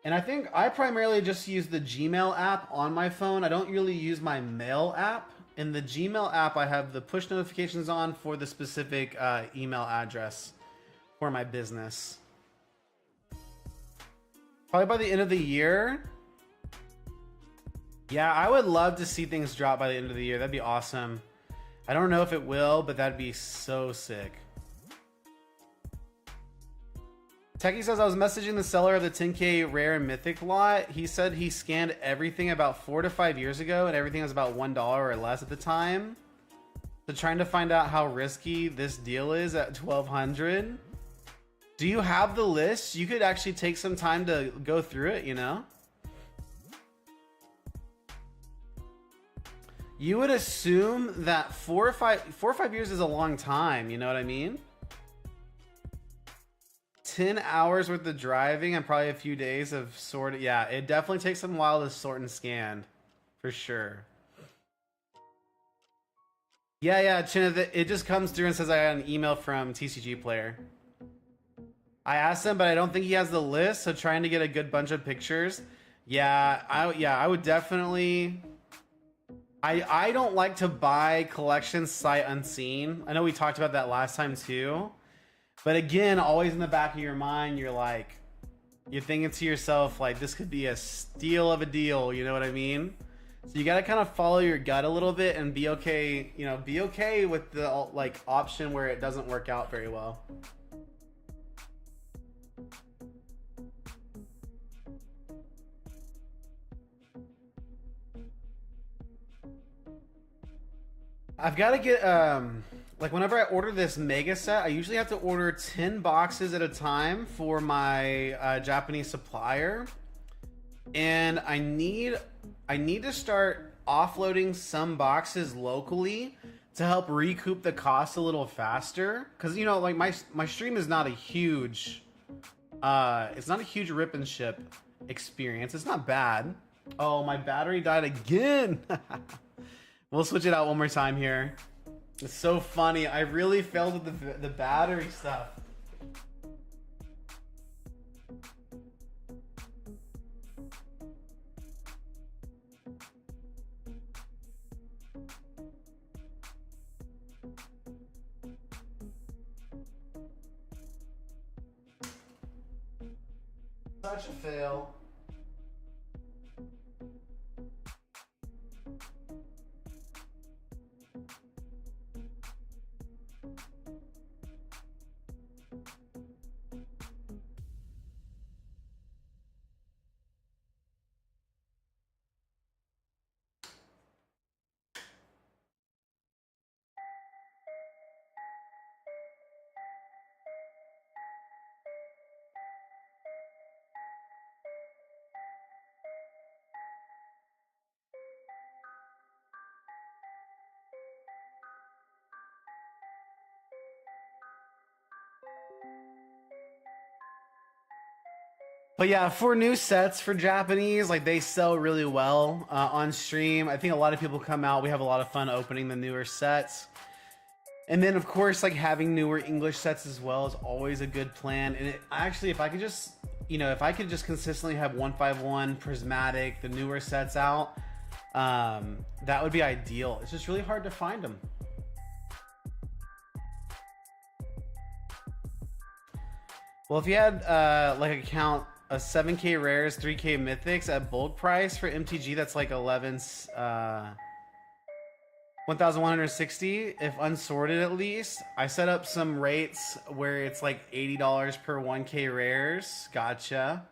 And I think I primarily just use the Gmail app on my phone. I don't really use my mail app. In the Gmail app, I have the push notifications on for the specific email address for my business. Probably by the end of the year. Yeah, I would love to see things drop by the end of the year. That'd be awesome. I don't know if it will, but that'd be so sick. Techie says, I was messaging the seller of the 10K rare and mythic lot. He said he scanned everything about 4 to 5 years ago and everything was about $1 or less at the time. So trying to find out how risky this deal is at 1200. Do you have the list? You could actually take some time to go through it, you know? You would assume that 4 or 5 years is a long time, you know what I mean? 10 hours worth of driving and probably a few days of sorting. Yeah, it definitely takes some while to sort and scan, for sure. Yeah, Chinna, it just comes through and says I got an email from TCG Player. I asked him, but I don't think he has the list, so trying to get a good bunch of pictures. Yeah, I would definitely. I don't like to buy collections sight unseen. I know we talked about that last time too. But again, always in the back of your mind, you're thinking to yourself, like, this could be a steal of a deal, you know what I mean? So you got to kind of follow your gut a little bit and be okay, you know, be okay with the like option where it doesn't work out very well. I've got to get like whenever I order this mega set, I usually have to order 10 boxes at a time for my Japanese supplier, and I need to start offloading some boxes locally to help recoup the cost a little faster, because you know, like my stream is not a huge it's not a huge rip and ship experience. It's not bad. Oh, my battery died again. We'll switch it out one more time here. It's so funny. I really failed with the battery stuff. Such a fail. But yeah, for new sets for Japanese, like they sell really well on stream. I think a lot of people come out. We have a lot of fun opening the newer sets. And then of course, like having newer English sets as well is always a good plan. And actually, if I could just, if I could just consistently have 151, Prismatic, the newer sets out, that would be ideal. It's just really hard to find them. Well, if you had like a count of 7K rares, 3K mythics at bulk price for MTG, that's like 1,160 if unsorted at least. I set up some rates where it's like $80 per 1K rares. Gotcha.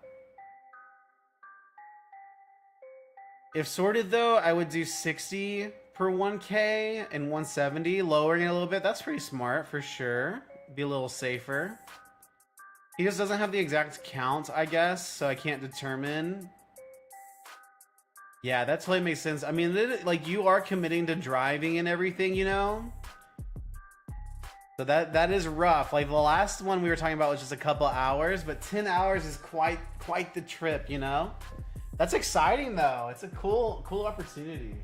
If sorted though, I would do 60 per 1K and 170, lowering it a little bit. That's pretty smart for sure. Be a little safer. He just doesn't have the exact count, I guess, so I can't determine. Yeah, that totally makes sense. I mean, like, you are committing to driving and everything, So that is rough. Like, the last one we were talking about was just a couple hours, but 10 hours is quite the trip, That's exciting, though. It's a cool opportunity.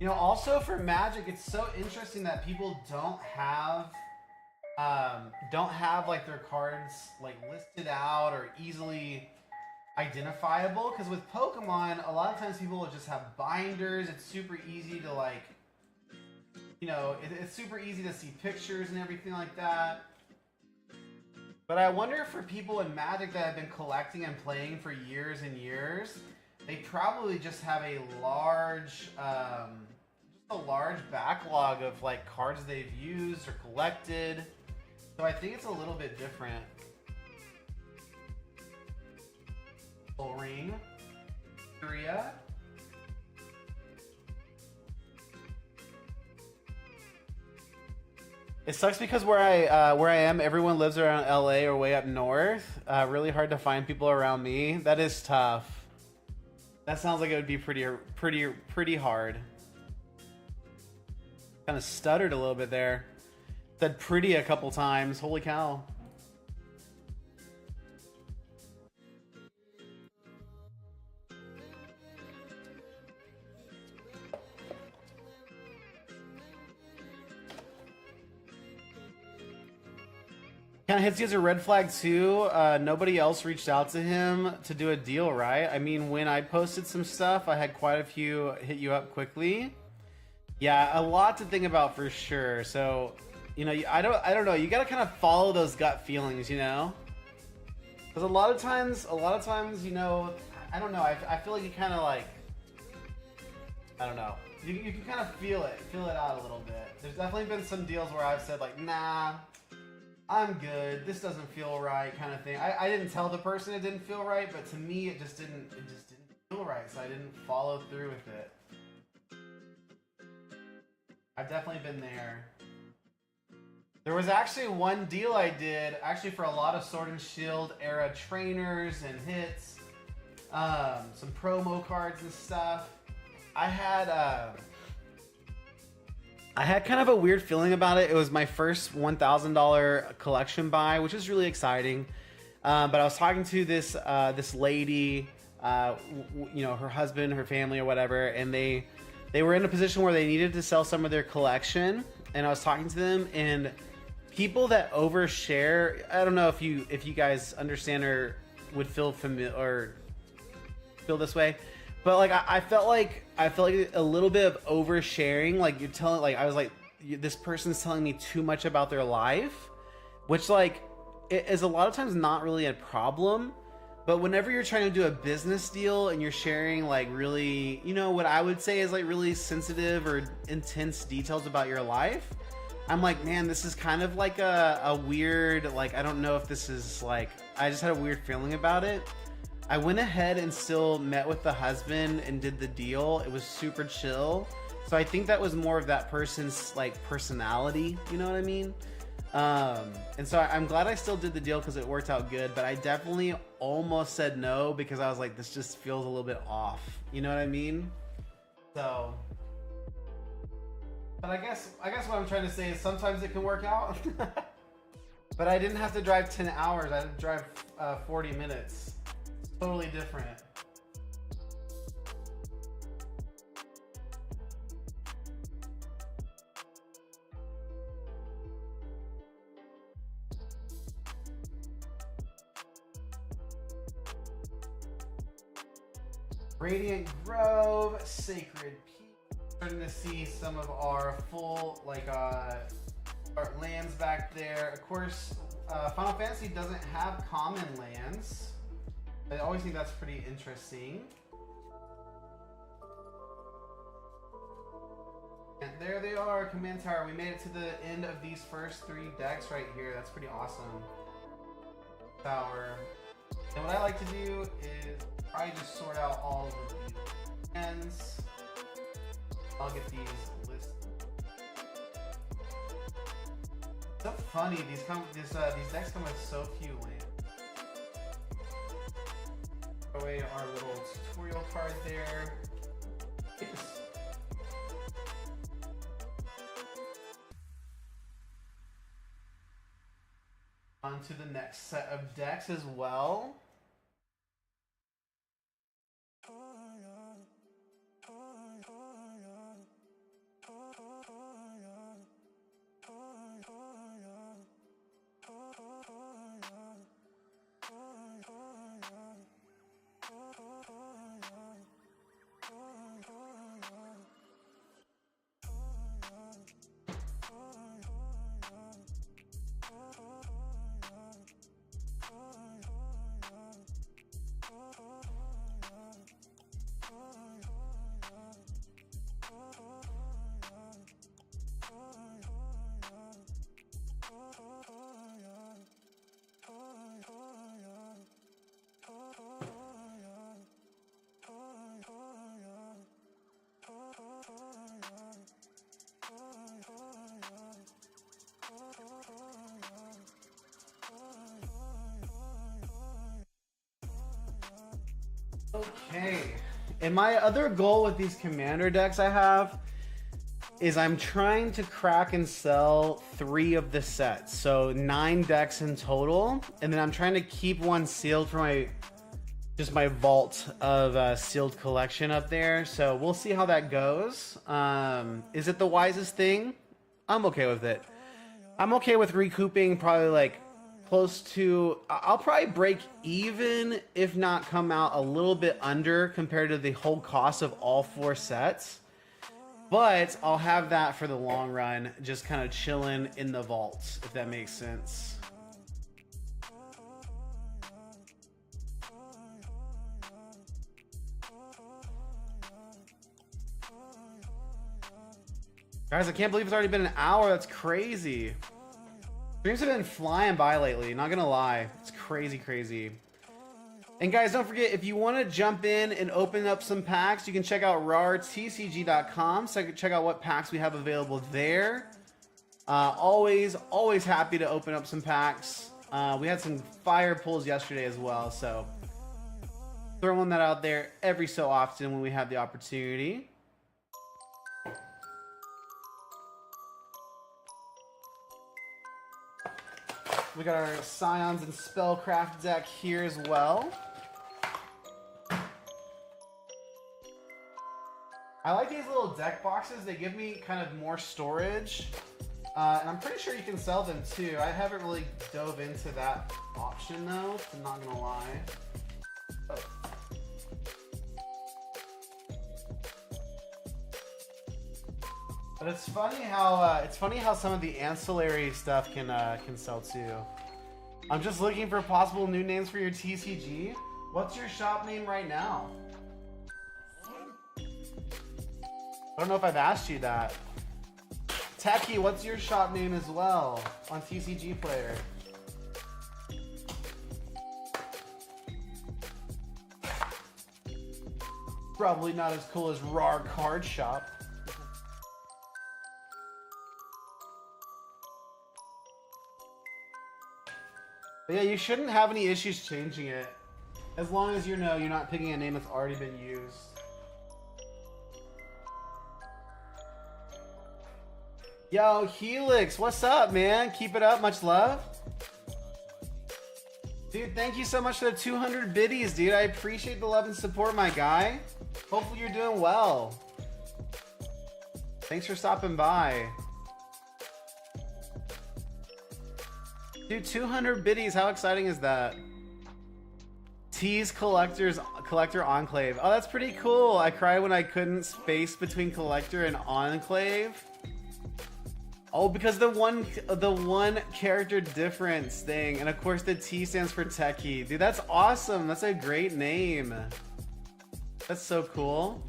Also for Magic, it's so interesting that people don't have like their cards like listed out or easily identifiable. Because with Pokemon, a lot of times people will just have binders. It's super easy to like, it's super easy to see pictures and everything like that. But I wonder if for people in Magic that have been collecting and playing for years and years, they probably just have a large backlog of like cards they've used or collected. So I think it's a little bit different. Ring, Korea. It sucks because where I am, everyone lives around LA or way up north. Really hard to find people around me. That is tough. That sounds like it would be pretty hard. Kind of stuttered a little bit there. Said pretty a couple times. Holy cow. Kind of hits you as a red flag too. Nobody else reached out to him to do a deal, right? I mean, when I posted some stuff, I had quite a few hit you up quickly. Yeah, a lot to think about for sure. So, I don't know. You gotta kind of follow those gut feelings, Because a lot of times, I don't know. I feel like you kind of like, I don't know. You can kind of feel it out a little bit. There's definitely been some deals where I've said like, nah, I'm good. This doesn't feel right, kind of thing. I didn't tell the person it didn't feel right, but to me, it just didn't feel right. So I didn't follow through with it. I've definitely been there. There was actually one deal I did, actually for a lot of Sword and Shield era trainers and hits, some promo cards and stuff. I had kind of a weird feeling about it. It was my first $1,000 collection buy, which is really exciting. But I was talking to this lady you know, her husband, her family, or whatever, and they were in a position where they needed to sell some of their collection. And I was talking to them, and people that overshare, I don't know if you guys understand or would feel familiar or feel this way, but like I felt like a little bit of oversharing. Like you're telling, like I was like, this person's telling me too much about their life, which like it is a lot of times not really a problem. But whenever you're trying to do a business deal and you're sharing like really, you know, what I would say is like really sensitive or intense details about your life, I'm like, man, this is kind of like a weird, like, I don't know if this is like, I just had a weird feeling about it. I went ahead and still met with the husband and did the deal. It was super chill. So I think that was more of that person's like personality, you know what I mean? And so I'm glad I still did the deal because it worked out good, but I definitely almost said no because I was like, this just feels a little bit off. You know what I mean? So, but I guess what I'm trying to say is sometimes it can work out. But I didn't have to drive 10 hours. I had to drive 40 minutes. Totally different. Radiant Grove, Sacred Peak. Starting to see some of our full, like, our lands back there. Of course, Final Fantasy doesn't have common lands. I always think that's pretty interesting. And there they are, Command Tower. We made it to the end of these first 3 decks right here. That's pretty awesome. Tower. And what I like to do is probably just sort out all of these lands. I'll get these listed. So funny, these decks come with so few lands. Throw away our little tutorial card there. Yes. On to the next set of decks as well. Okay, and my other goal with these commander decks I have is I'm trying to crack and sell 3 of the sets, so 9 decks in total, and then I'm trying to keep one sealed for my vault of sealed collection up there. So we'll see how that goes. Is it the wisest thing? I'm okay with it. I'm okay with recouping probably like close to, I'll probably break even, if not come out a little bit under compared to the whole cost of all 4 sets. But I'll have that for the long run, just kind of chilling in the vault, if that makes sense. Guys, I can't believe it's already been an hour. That's crazy. Streams have been flying by lately, not gonna lie. It's crazy, crazy. And guys, don't forget, if you want to jump in and open up some packs, you can check out rartcg.com. So check out what packs we have available there. Always happy to open up some packs. We had some fire pulls yesterday as well, so throwing that out there every so often when we have the opportunity. We got our Scions and Spellcraft deck here as well. I like these little deck boxes. They give me kind of more storage. And I'm pretty sure you can sell them too. I haven't really dove into that option though, I'm not gonna lie. Oh. But it's funny how some of the ancillary stuff can sell too. I'm just looking for possible new names for your TCG. What's your shop name right now? I don't know if I've asked you that. Techie, what's your shop name as well on TCG Player? Probably not as cool as RAR Card Shop. But yeah, you shouldn't have any issues changing it. As long as you know you're not picking a name that's already been used. Yo, Helix, what's up, man? Keep it up, much love. Dude, thank you so much for the 200 biddies, dude. I appreciate the love and support, my guy. Hopefully you're doing well. Thanks for stopping by. Dude, 200 biddies, how exciting is that? Tease Collector Enclave. Oh, that's pretty cool. I cried when I couldn't space between Collector and Enclave. Oh, because the one character difference thing, and of course the T stands for Techie. Dude, that's awesome. That's a great name. That's so cool.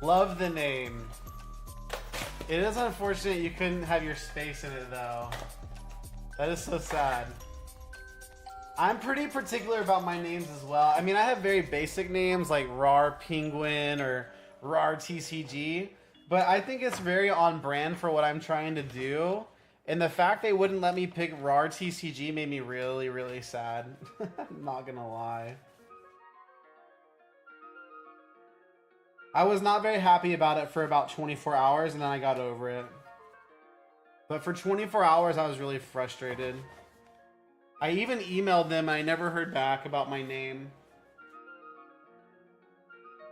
Love the name. It is unfortunate you couldn't have your space in it though. That is so sad. I'm pretty particular about my names as well. I mean, I have very basic names like RAR Penguin or RAR TCG, but I think it's very on brand for what I'm trying to do. And the fact they wouldn't let me pick RAR TCG made me really, really sad. I'm not gonna lie. I was not very happy about it for about 24 hours and then I got over it. But for 24 hours, I was really frustrated. I even emailed them and I never heard back about my name.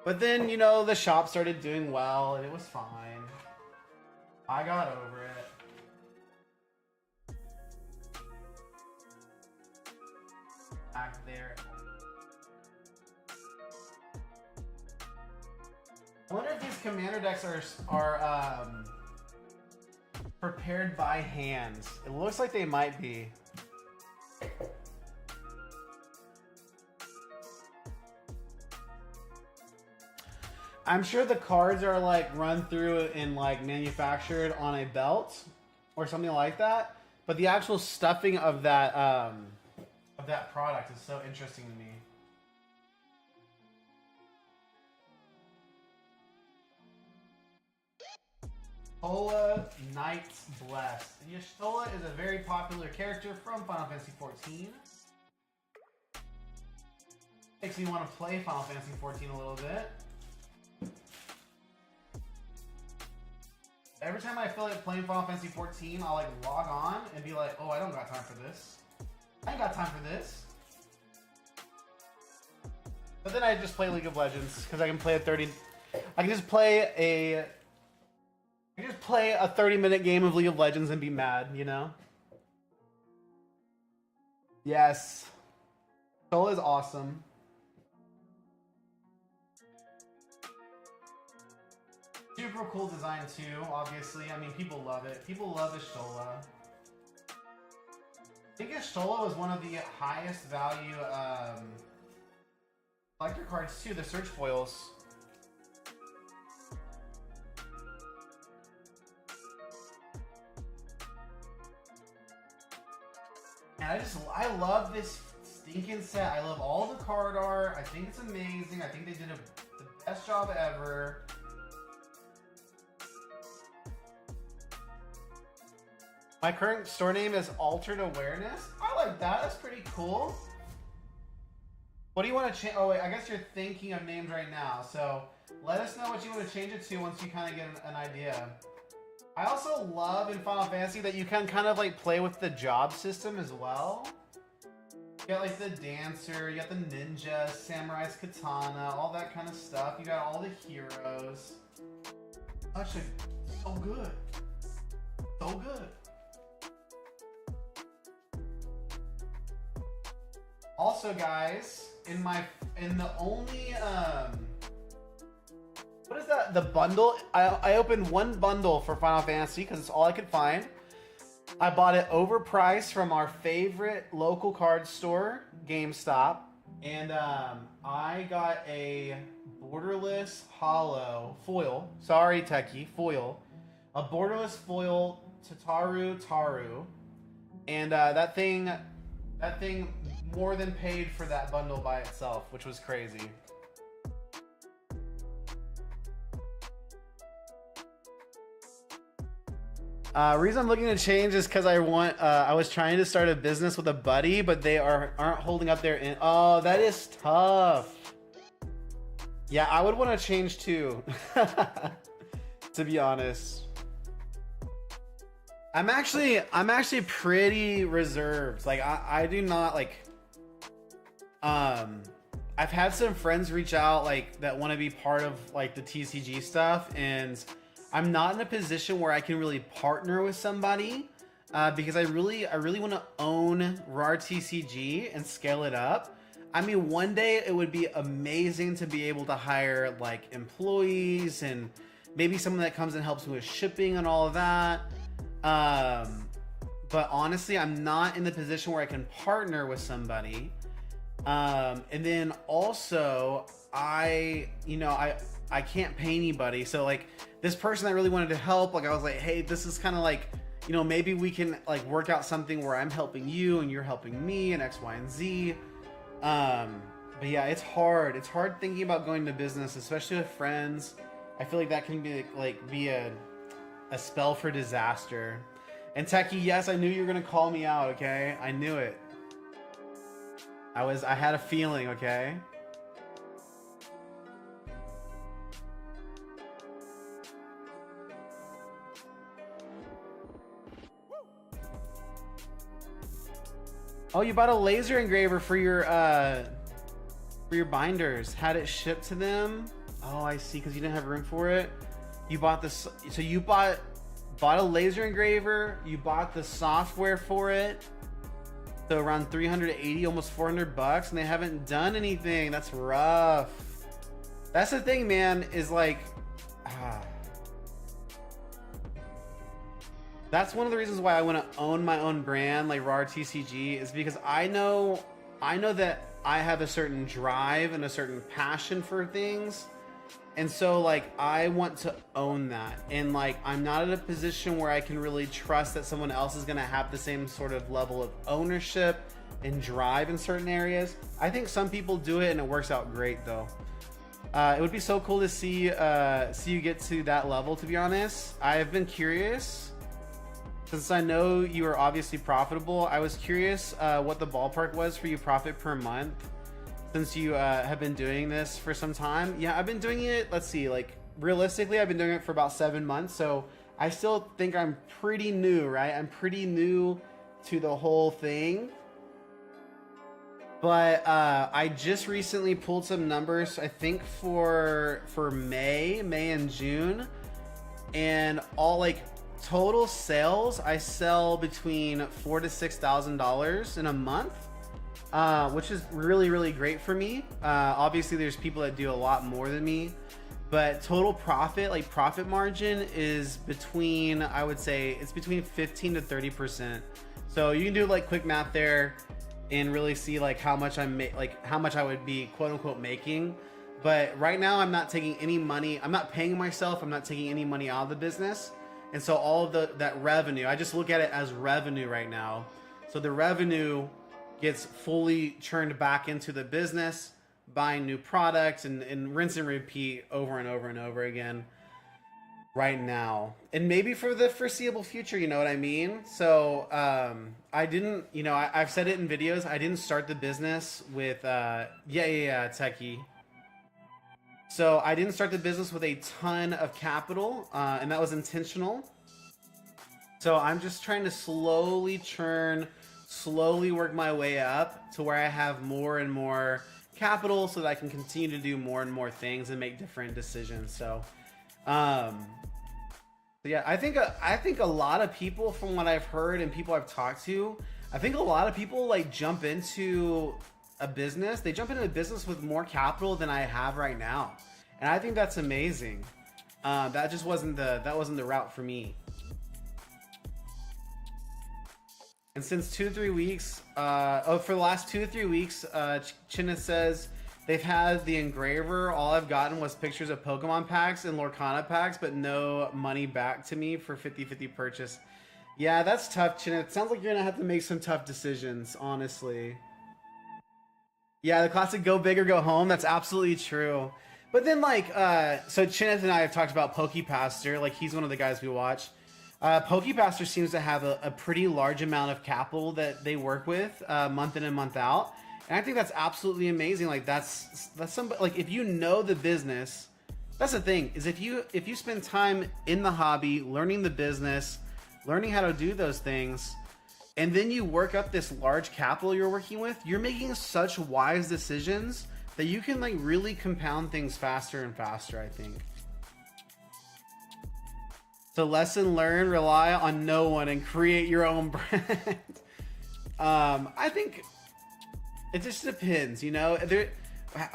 But then, you know, the shop started doing well and it was fine. I got over it. Back there. I wonder if these commander decks are prepared by hand. It looks like they might be. I'm sure the cards are like run through and like manufactured on a belt or something like that. But the actual stuffing of that product is so interesting to me. Y'shtola Knights Blessed. Y'shtola is a very popular character from Final Fantasy XIV. Makes me want to play Final Fantasy XIV a little bit. Every time I feel like playing Final Fantasy XIV, I'll like log on and be like, oh, I don't got time for this. I ain't got time for this. But then I just play League of Legends because I can play I can just play a 30-minute game of League of Legends and be mad, you know? Yes. Soul is awesome. Super cool design too, obviously. I mean, people love it. People love Y'shtola. I think Y'shtola was one of the highest value collector cards too, the search foils. And I love this stinking set. I love all the card art. I think it's amazing. I think they did the best job ever. My current store name is Altered Awareness. I like that. That's pretty cool. What do you want to change? Oh, wait. I guess you're thinking of names right now. So let us know what you want to change it to once you kind of get an idea. I also love in Final Fantasy that you can kind of like play with the job system as well. You got like the dancer, you got the ninja, samurai's katana, all that kind of stuff. You got all the heroes. Actually, so good. So good. Also, guys, in the only what is that? The bundle? I opened one bundle for Final Fantasy because it's all I could find. I bought it overpriced from our favorite local card store, GameStop, and I got a borderless hollow foil. Sorry, Techie, foil. A borderless foil Taru, and that thing more than paid for that bundle by itself, which was crazy. Reason I'm looking to change is because I was trying to start a business with a buddy, but they aren't holding up their oh, that is tough. Yeah, I would want to change too. To be honest. I'm actually pretty reserved. Like I do not like I've had some friends reach out like that want to be part of like the TCG stuff, and I'm not in a position where I can really partner with somebody because I really want to own RAR TCG and scale it up. I mean, one day it would be amazing to be able to hire like employees and maybe someone that comes and helps me with shipping and all of that. But honestly, I'm not in the position where I can partner with somebody. And then also I can't pay anybody. So like this person that really wanted to help, like I was like, hey, this is kind of like, you know, maybe we can like work out something where I'm helping you and you're helping me and X, Y, and Z. But yeah, it's hard. It's hard thinking about going to business, especially with friends. I feel like that can be a spell for disaster. And Techie, yes, I knew you were gonna call me out, okay? I knew it. I had a feeling, okay? Oh, you bought a laser engraver for your binders. Had it shipped to them? Oh, I see, because you didn't have room for it. You bought this, so you bought a laser engraver, you bought the software for it. So around 380, almost 400 bucks, and they haven't done anything. That's rough. That's the thing, man, is like that's one of the reasons why I want to own my own brand like RAR TCG, is because I know that I have a certain drive and a certain passion for things. And so like I want to own that, and like I'm not in a position where I can really trust that someone else is going to have the same sort of level of ownership and drive in certain areas. I think some people do it and it works out great though. It would be so cool to see you get to that level, to be honest. I've been curious, since I know you are obviously profitable. I was curious what the ballpark was for you profit per month, since you have been doing this for some time. Yeah, I've been doing it, let's see, like realistically, I've been doing it for about 7 months. So I still think I'm pretty new, right? I'm pretty new to the whole thing. But I just recently pulled some numbers, I think for May and June, and all like total sales, I sell between $4,000 to $6,000 in a month. Which is really, really great for me. Obviously there's people that do a lot more than me, but total profit, like profit margin, is between, I would say it's between 15 to 30%. So you can do like quick math there and really see like how much how much I would be quote unquote making. But right now I'm not taking any money. I'm not paying myself. I'm not taking any money out of the business. And so all of that revenue, I just look at it as revenue right now. So the revenue gets fully churned back into the business, buying new products and rinse and repeat over and over and over again right now. And maybe for the foreseeable future, you know what I mean? So I didn't, you know, I've said it in videos, I didn't start the business with, Techie. So I didn't start the business with a ton of capital, and that was intentional. So I'm just trying to slowly churn slowly work my way up to where I have more and more capital so that I can continue to do more and more things and make different decisions. So, um, yeah, I think a lot of people, from what I've heard and people I've talked to, I think a lot of people like jump into a business. They jump into a business with more capital than I have right now, and I think that's amazing. That just wasn't the route for me. And since 2 to 3 weeks, for the last 2 to 3 weeks, Chinna says they've had the engraver. All I've gotten was pictures of Pokemon packs and Lorcana packs, but no money back to me for 50/50 purchase. Yeah, that's tough, Chinna. It sounds like you're gonna have to make some tough decisions, honestly. Yeah, the classic "go big or go home." That's absolutely true. But then, like, so Chinna and I have talked about PokePaster. Like, he's one of the guys we watch. PokePaster seems to have a pretty large amount of capital that they work with month in and month out, and I think that's absolutely amazing. Like that's some, like, if you know the business, that's the thing, is if you spend time in the hobby, learning the business, learning how to do those things, and then you work up this large capital you're working with, you're making such wise decisions that you can like really compound things faster and faster, I think. So lesson learned, rely on no one and create your own brand. I think it just depends, you know.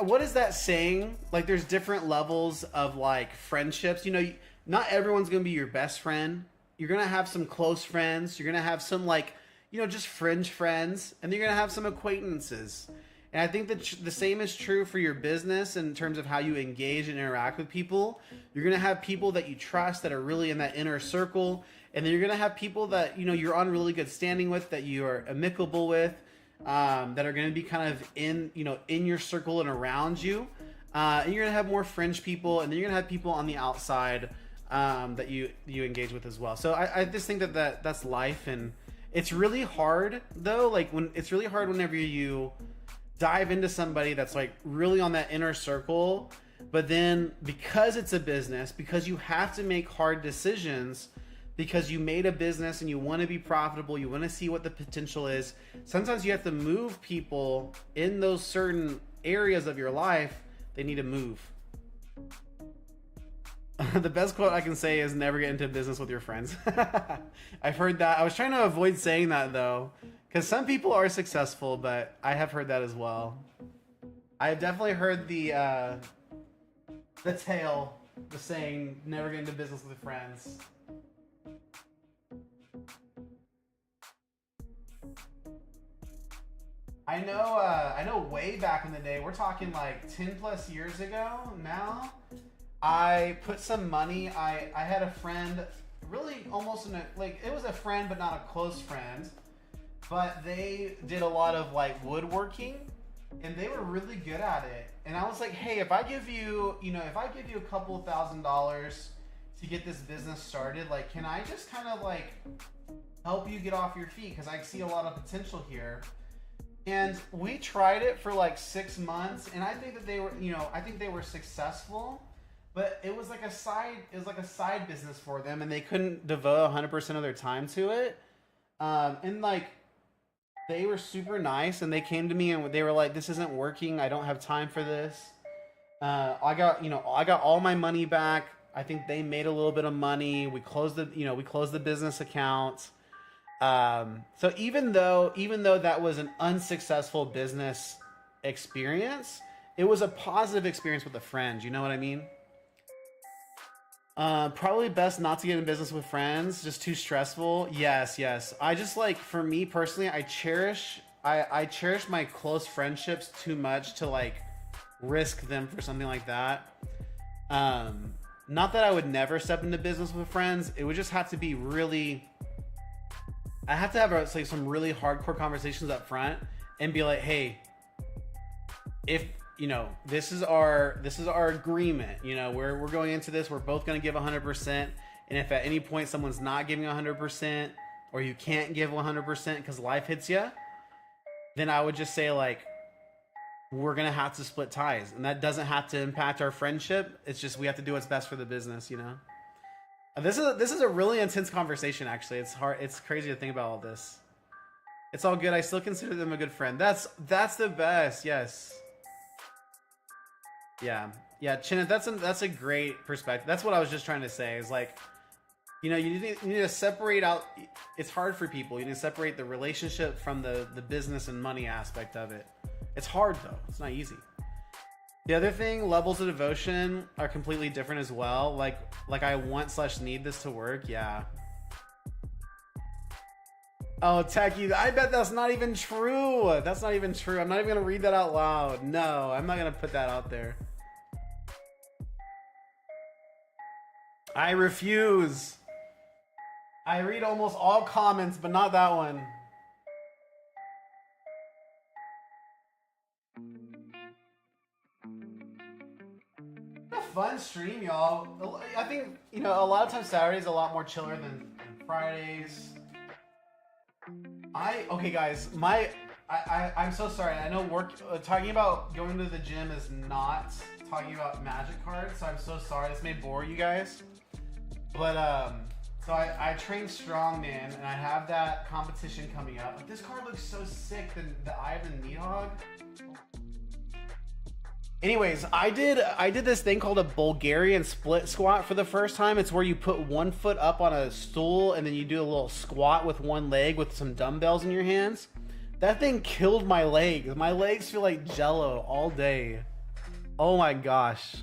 What is that saying? Like, there's different levels of like friendships. You know, not everyone's gonna be your best friend. You're gonna have some close friends. You're gonna have some, like, you know, just fringe friends, and then you're gonna have some acquaintances. And I think that the same is true for your business in terms of how you engage and interact with people. You're going to have people that you trust that are really in that inner circle. And then you're going to have people that, you know, you're on really good standing with, that you are amicable with, that are going to be kind of in, you know, in your circle and around you. And you're going to have more fringe people. And then you're going to have people on the outside that you engage with as well. So I just think that's life. And it's really hard, though. Like, it's really hard whenever you dive into somebody that's like really on that inner circle, but then because it's a business, because you have to make hard decisions, because you made a business and you want to be profitable, you want to see what the potential is, sometimes you have to move people in those certain areas of your life. They need to move. The best quote I can say is never get into business with your friends. I've heard that. I was trying to avoid saying that, though, because some people are successful, but I have heard that as well. I have definitely heard the tale, the saying, never get into business with friends. I know way back in the day, we're talking like 10 plus years ago now, I put some money, I had a friend, really almost like, it was a friend but not a close friend, but they did a lot of like woodworking, and they were really good at it. And I was like, hey, if I give you, if I give you a couple $1,000s to get this business started, like, can I just kind of like help you get off your feet? Because I see a lot of potential here. And we tried it for like 6 months, and I think that they were, I think they were successful, but it was like a side business for them, and they couldn't devote 100% of their time to it. And like, they were super nice, and they came to me and they were like, this isn't working. I don't have time for this. I got all my money back. I think they made a little bit of money. We closed the business account. So even though that was an unsuccessful business experience, it was a positive experience with a friend. You know what I mean? Probably best not to get in business with friends. Just too stressful. Yes. I just, like, for me personally, I cherish my close friendships too much to like risk them for something like that. Not that I would never step into business with friends. It would just have to be really. I have to have like some really hardcore conversations up front and be like, hey, if this is our agreement. We're going into this. We're both going to give 100%. And if at any point someone's not giving 100%, or you can't give 100% because life hits you, then I would just say, like, we're going to have to split ties. And that doesn't have to impact our friendship. It's just we have to do what's best for the business, This is a really intense conversation, actually. It's hard. It's crazy to think about all this. It's all good. I still consider them a good friend. That's the best. Yes. Yeah. Yeah, Chinna, that's a great perspective. That's what I was just trying to say. Is like, you know, you need to separate out. It's hard for people. You need to separate the relationship from the business and money aspect of it. It's hard though. It's not easy. The other thing, levels of devotion are completely different as well. Like I want/need this to work. Yeah. Oh, Techie, I bet that's not even true. That's not even true. I'm not even gonna read that out loud. No, I'm not gonna put that out there. I refuse. I read almost all comments, but not that one. A fun stream, y'all. I think, you know, a lot of times Saturdays a lot more chiller than Fridays. Okay guys, I'm so sorry. I know talking about going to the gym is not talking about magic cards, so I'm so sorry. This may bore you guys. But so I train strongman and I have that competition coming up. But this card looks so sick, the Eye of the Nidhogg. Anyways, I did this thing called a Bulgarian split squat for the first time. It's where you put one foot up on a stool and then you do a little squat with one leg with some dumbbells in your hands. That thing killed my legs. My legs feel like jello all day. Oh my gosh.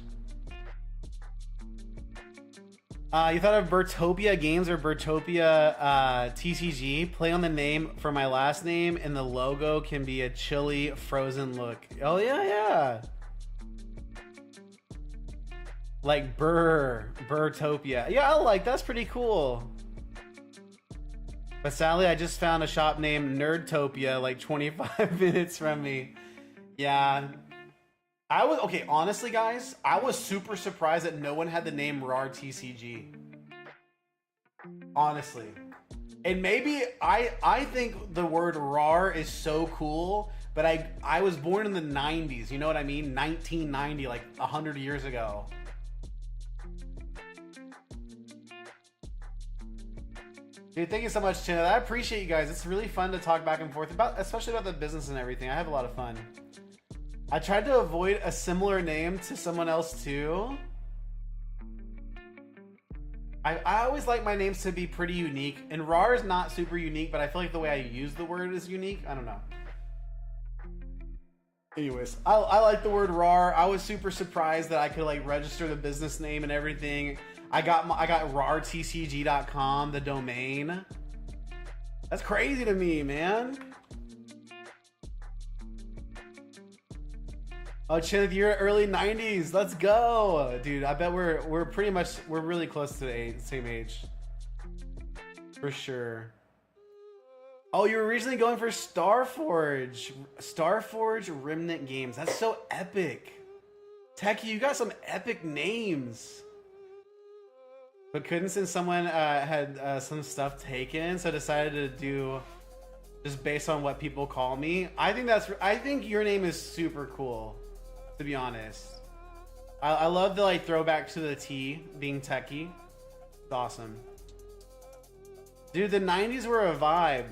You thought of Burtopia Games or Burtopia TCG? Play on the name for my last name, and the logo can be a chilly frozen look. Oh yeah. Like Burtopia. Yeah, that's pretty cool. But sadly, I just found a shop named Nerdtopia like 25 minutes from me. Yeah. Okay, honestly, guys, I was super surprised that no one had the name RAR TCG. Honestly. And maybe I think the word RAR is so cool, but I was born in the 90s, you know what I mean? 1990, like 100 years ago. Dude, thank you so much, Chinna. I appreciate you guys. It's really fun to talk back and forth about, especially about the business and everything. I have a lot of fun. I tried to avoid a similar name to someone else too. I always like my names to be pretty unique, and RAR is not super unique, but I feel like the way I use the word is unique. I don't know. Anyways, I like the word RAR. I was super surprised that I could like register the business name and everything. I got rartcg.com, the domain. That's crazy to me, man. Oh, Chinna, you're early 90s. Let's go, dude. I bet we're really close to the same age, for sure. Oh, you were originally going for Starforge Remnant Games. That's so epic. Techie, you got some epic names. But couldn't, since someone had some stuff taken, so decided to do just based on what people call me. I think your name is super cool, to be honest. I love the like throwback to the T being Techie. It's awesome. Dude, the 90s were a vibe.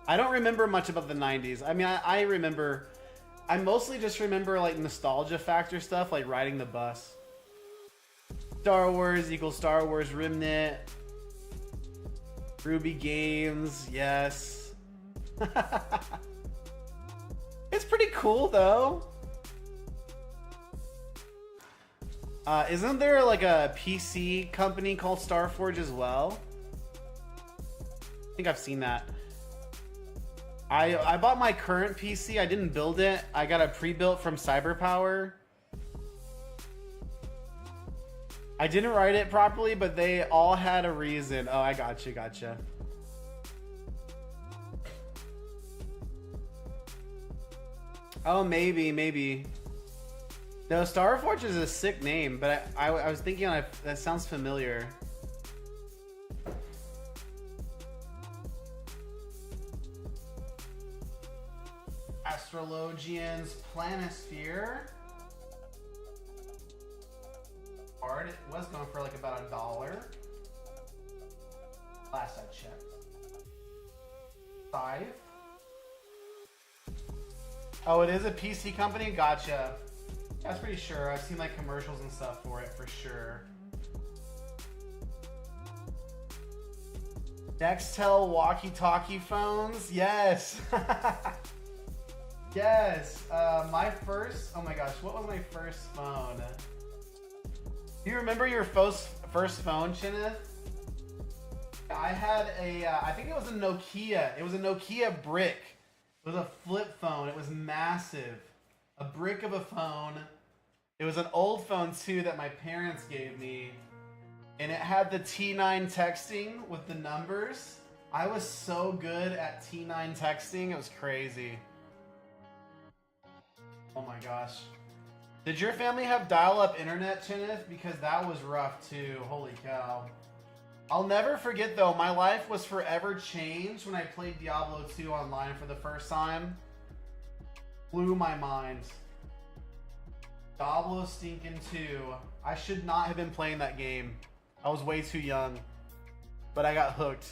I don't remember much about the 90s. I mean, I mostly just remember like nostalgia factor stuff, like riding the bus. Star Wars equals Star Wars Remnant. Ruby Games, yes. It's pretty cool though. Isn't there like a PC company called Starforge as well? I think I've seen that. I bought my current PC. I didn't build it. I got a pre-built from CyberPower. I didn't write it properly, but they all had a reason. Oh, I gotcha. Oh, maybe. No, Starforge is a sick name, but I was thinking that sounds familiar. Astrologians Planisphere. Card. It was going for like about $1. Last I checked. 5? Oh, it is a PC company? Gotcha. That's pretty sure. I've seen like commercials and stuff for it for sure. Nextel walkie-talkie phones? Yes. Yes. My first, oh my gosh, what was my first phone? Do you remember your first phone, Chineth? I had a, I think it was a Nokia. It was a Nokia brick. It was a flip phone. It was massive. A brick of a phone. It was an old phone too that my parents gave me. And it had the T9 texting with the numbers. I was so good at T9 texting. It was crazy. Oh my gosh. Did your family have dial-up internet, Chineth? Because that was rough too. Holy cow. I'll never forget though, my life was forever changed when I played Diablo 2 online for the first time. Blew my mind. Diablo Stinkin' 2. I should not have been playing that game. I was way too young. But I got hooked.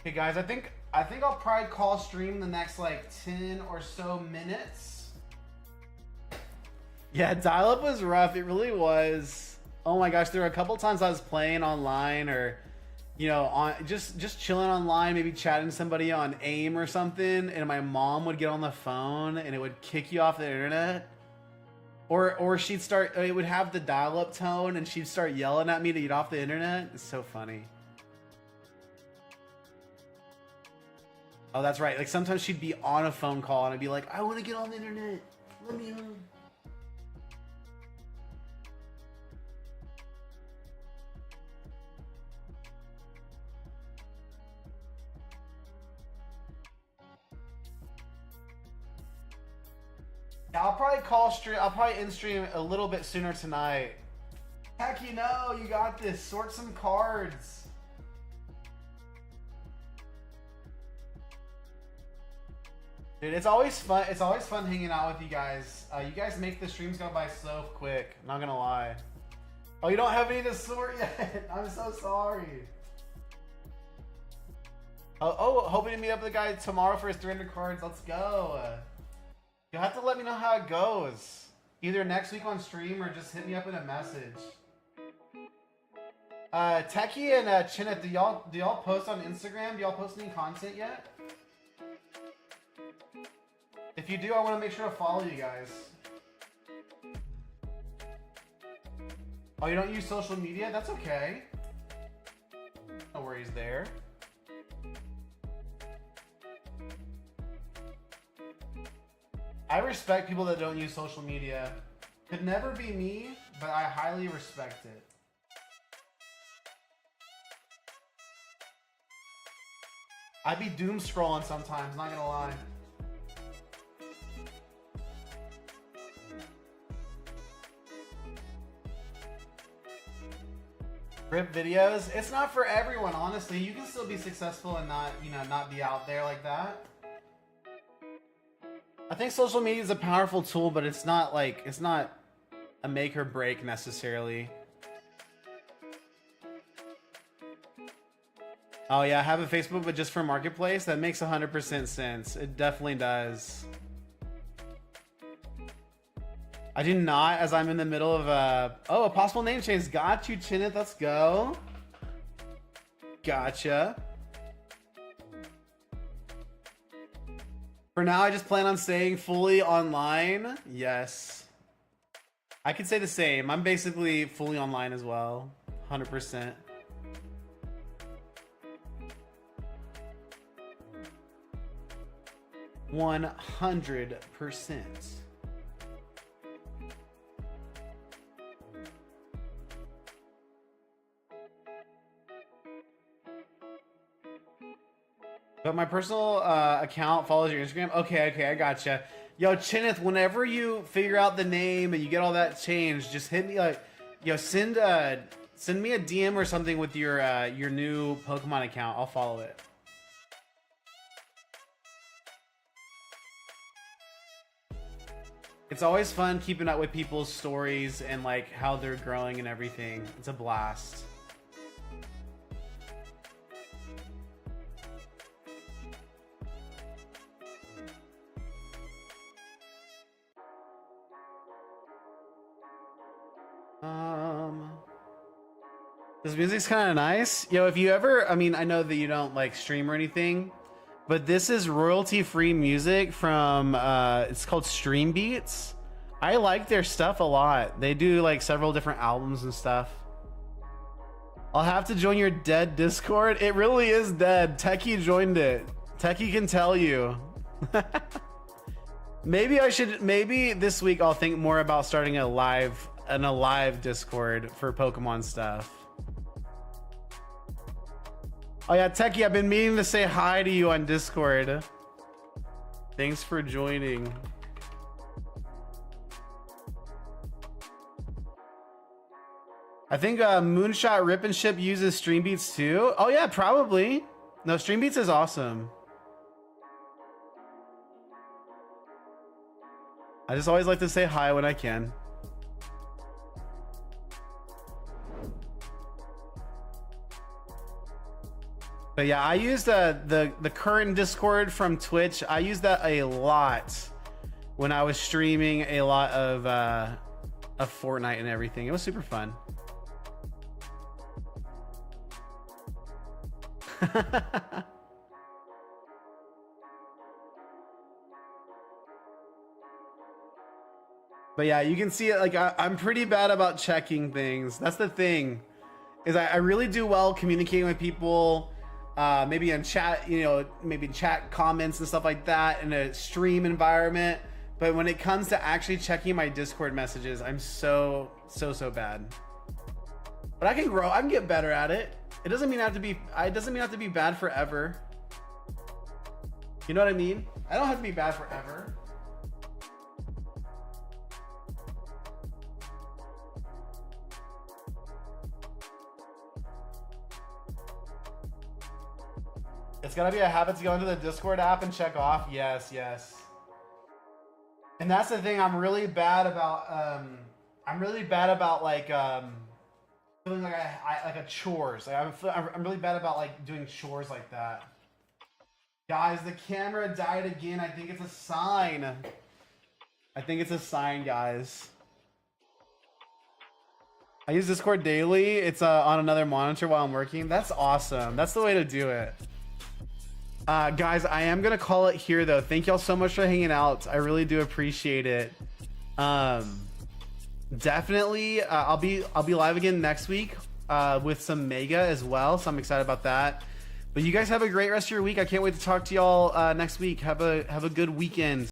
Okay guys, I think I'll probably call stream the next like 10 or so minutes. Yeah, dial-up was rough. It really was. Oh my gosh, there were a couple times I was playing online or you know, on just chilling online, maybe chatting to somebody on AIM or something, and my mom would get on the phone and it would kick you off the internet. Or she'd start, it would have the dial-up tone and she'd start yelling at me to get off the internet. It's so funny. Oh, that's right. Like sometimes she'd be on a phone call and I'd be like, I want to get on the internet. Let me on. Yeah, I'll probably call stream. I'll probably end stream a little bit sooner tonight. Heck, you know, you got this. Sort some cards. Dude, it's always fun. It's always fun hanging out with you guys. You guys make the streams go by so quick. I'm not gonna lie. Oh, you don't have any to sort yet. I'm so sorry. Oh, hoping to meet up with the guy tomorrow for his 300 cards. Let's go. You'll have to let me know how it goes. Either next week on stream or just hit me up in a message. Techie and Chineth, do y'all post on Instagram? Do y'all post any content yet? If you do, I want to make sure to follow you guys. Oh, you don't use social media? That's okay. No worries there. I respect people that don't use social media. Could never be me, but I highly respect it. I'd be doom scrolling sometimes, not gonna lie. Rip videos. It's not for everyone, honestly. You can still be successful and not, you know, not be out there like that. I think social media is a powerful tool, but it's not like, it's not a make or break necessarily. Oh yeah, I have a Facebook, but just for Marketplace. That makes 100% sense. It definitely does. I do not, as I'm in the middle of a possible name change. Got you, Chineth. Let's go. Gotcha. For now, I just plan on staying fully online. Yes. I could say the same. I'm basically fully online as well. 100%. %. But my personal account follows your Instagram. Okay, I gotcha. Yo, Chineth, whenever you figure out the name and you get all that changed, just hit me like, yo, send me a DM or something with your new Pokemon account. I'll follow it. It's always fun keeping up with people's stories and like how they're growing and everything. It's a blast. This music's kind of nice. Yo, if you ever, I mean, I know that you don't like stream or anything, but this is royalty-free music from, it's called Stream Beats. I like their stuff a lot. They do like several different albums and stuff. I'll have to join your dead Discord. It really is dead. Techie joined it. Techie can tell you. Maybe this week I'll think more about starting a live Discord for Pokemon stuff. Oh yeah, Techie, I've been meaning to say hi to you on Discord. Thanks for joining. I think Moonshot Rip and Ship uses Stream Beats too. Oh yeah, probably. No, Stream Beats is awesome. I just always like to say hi when I can. But yeah, I use the current Discord from Twitch. I use that a lot when I was streaming a lot of Fortnite and everything. It was super fun. But yeah, you can see it. Like I'm pretty bad about checking things. That's the thing, is I really do well communicating with people. Maybe in chat, you know, maybe chat comments and stuff like that in a stream environment. But when it comes to actually checking my Discord messages, I'm so bad. But I can grow. I can get better at it. It doesn't mean I have to be. It doesn't mean I have to be bad forever. You know what I mean? I don't have to be bad forever. It's gotta be a habit to go into the Discord app and check off. Yes, yes. And that's the thing. I'm really bad about. I'm really bad about like feeling like I like a chores. Like I'm really bad about like doing chores like that. Guys, the camera died again. I think it's a sign. I think it's a sign, guys. I use Discord daily. It's on another monitor while I'm working. That's awesome. That's the way to do it. Guys, I am gonna call it here though. Thank y'all so much for hanging out. I really do appreciate it. Definitely, I'll be live again next week with some Mega as well. So I'm excited about that. But you guys have a great rest of your week. I can't wait to talk to y'all next week. Have a good weekend.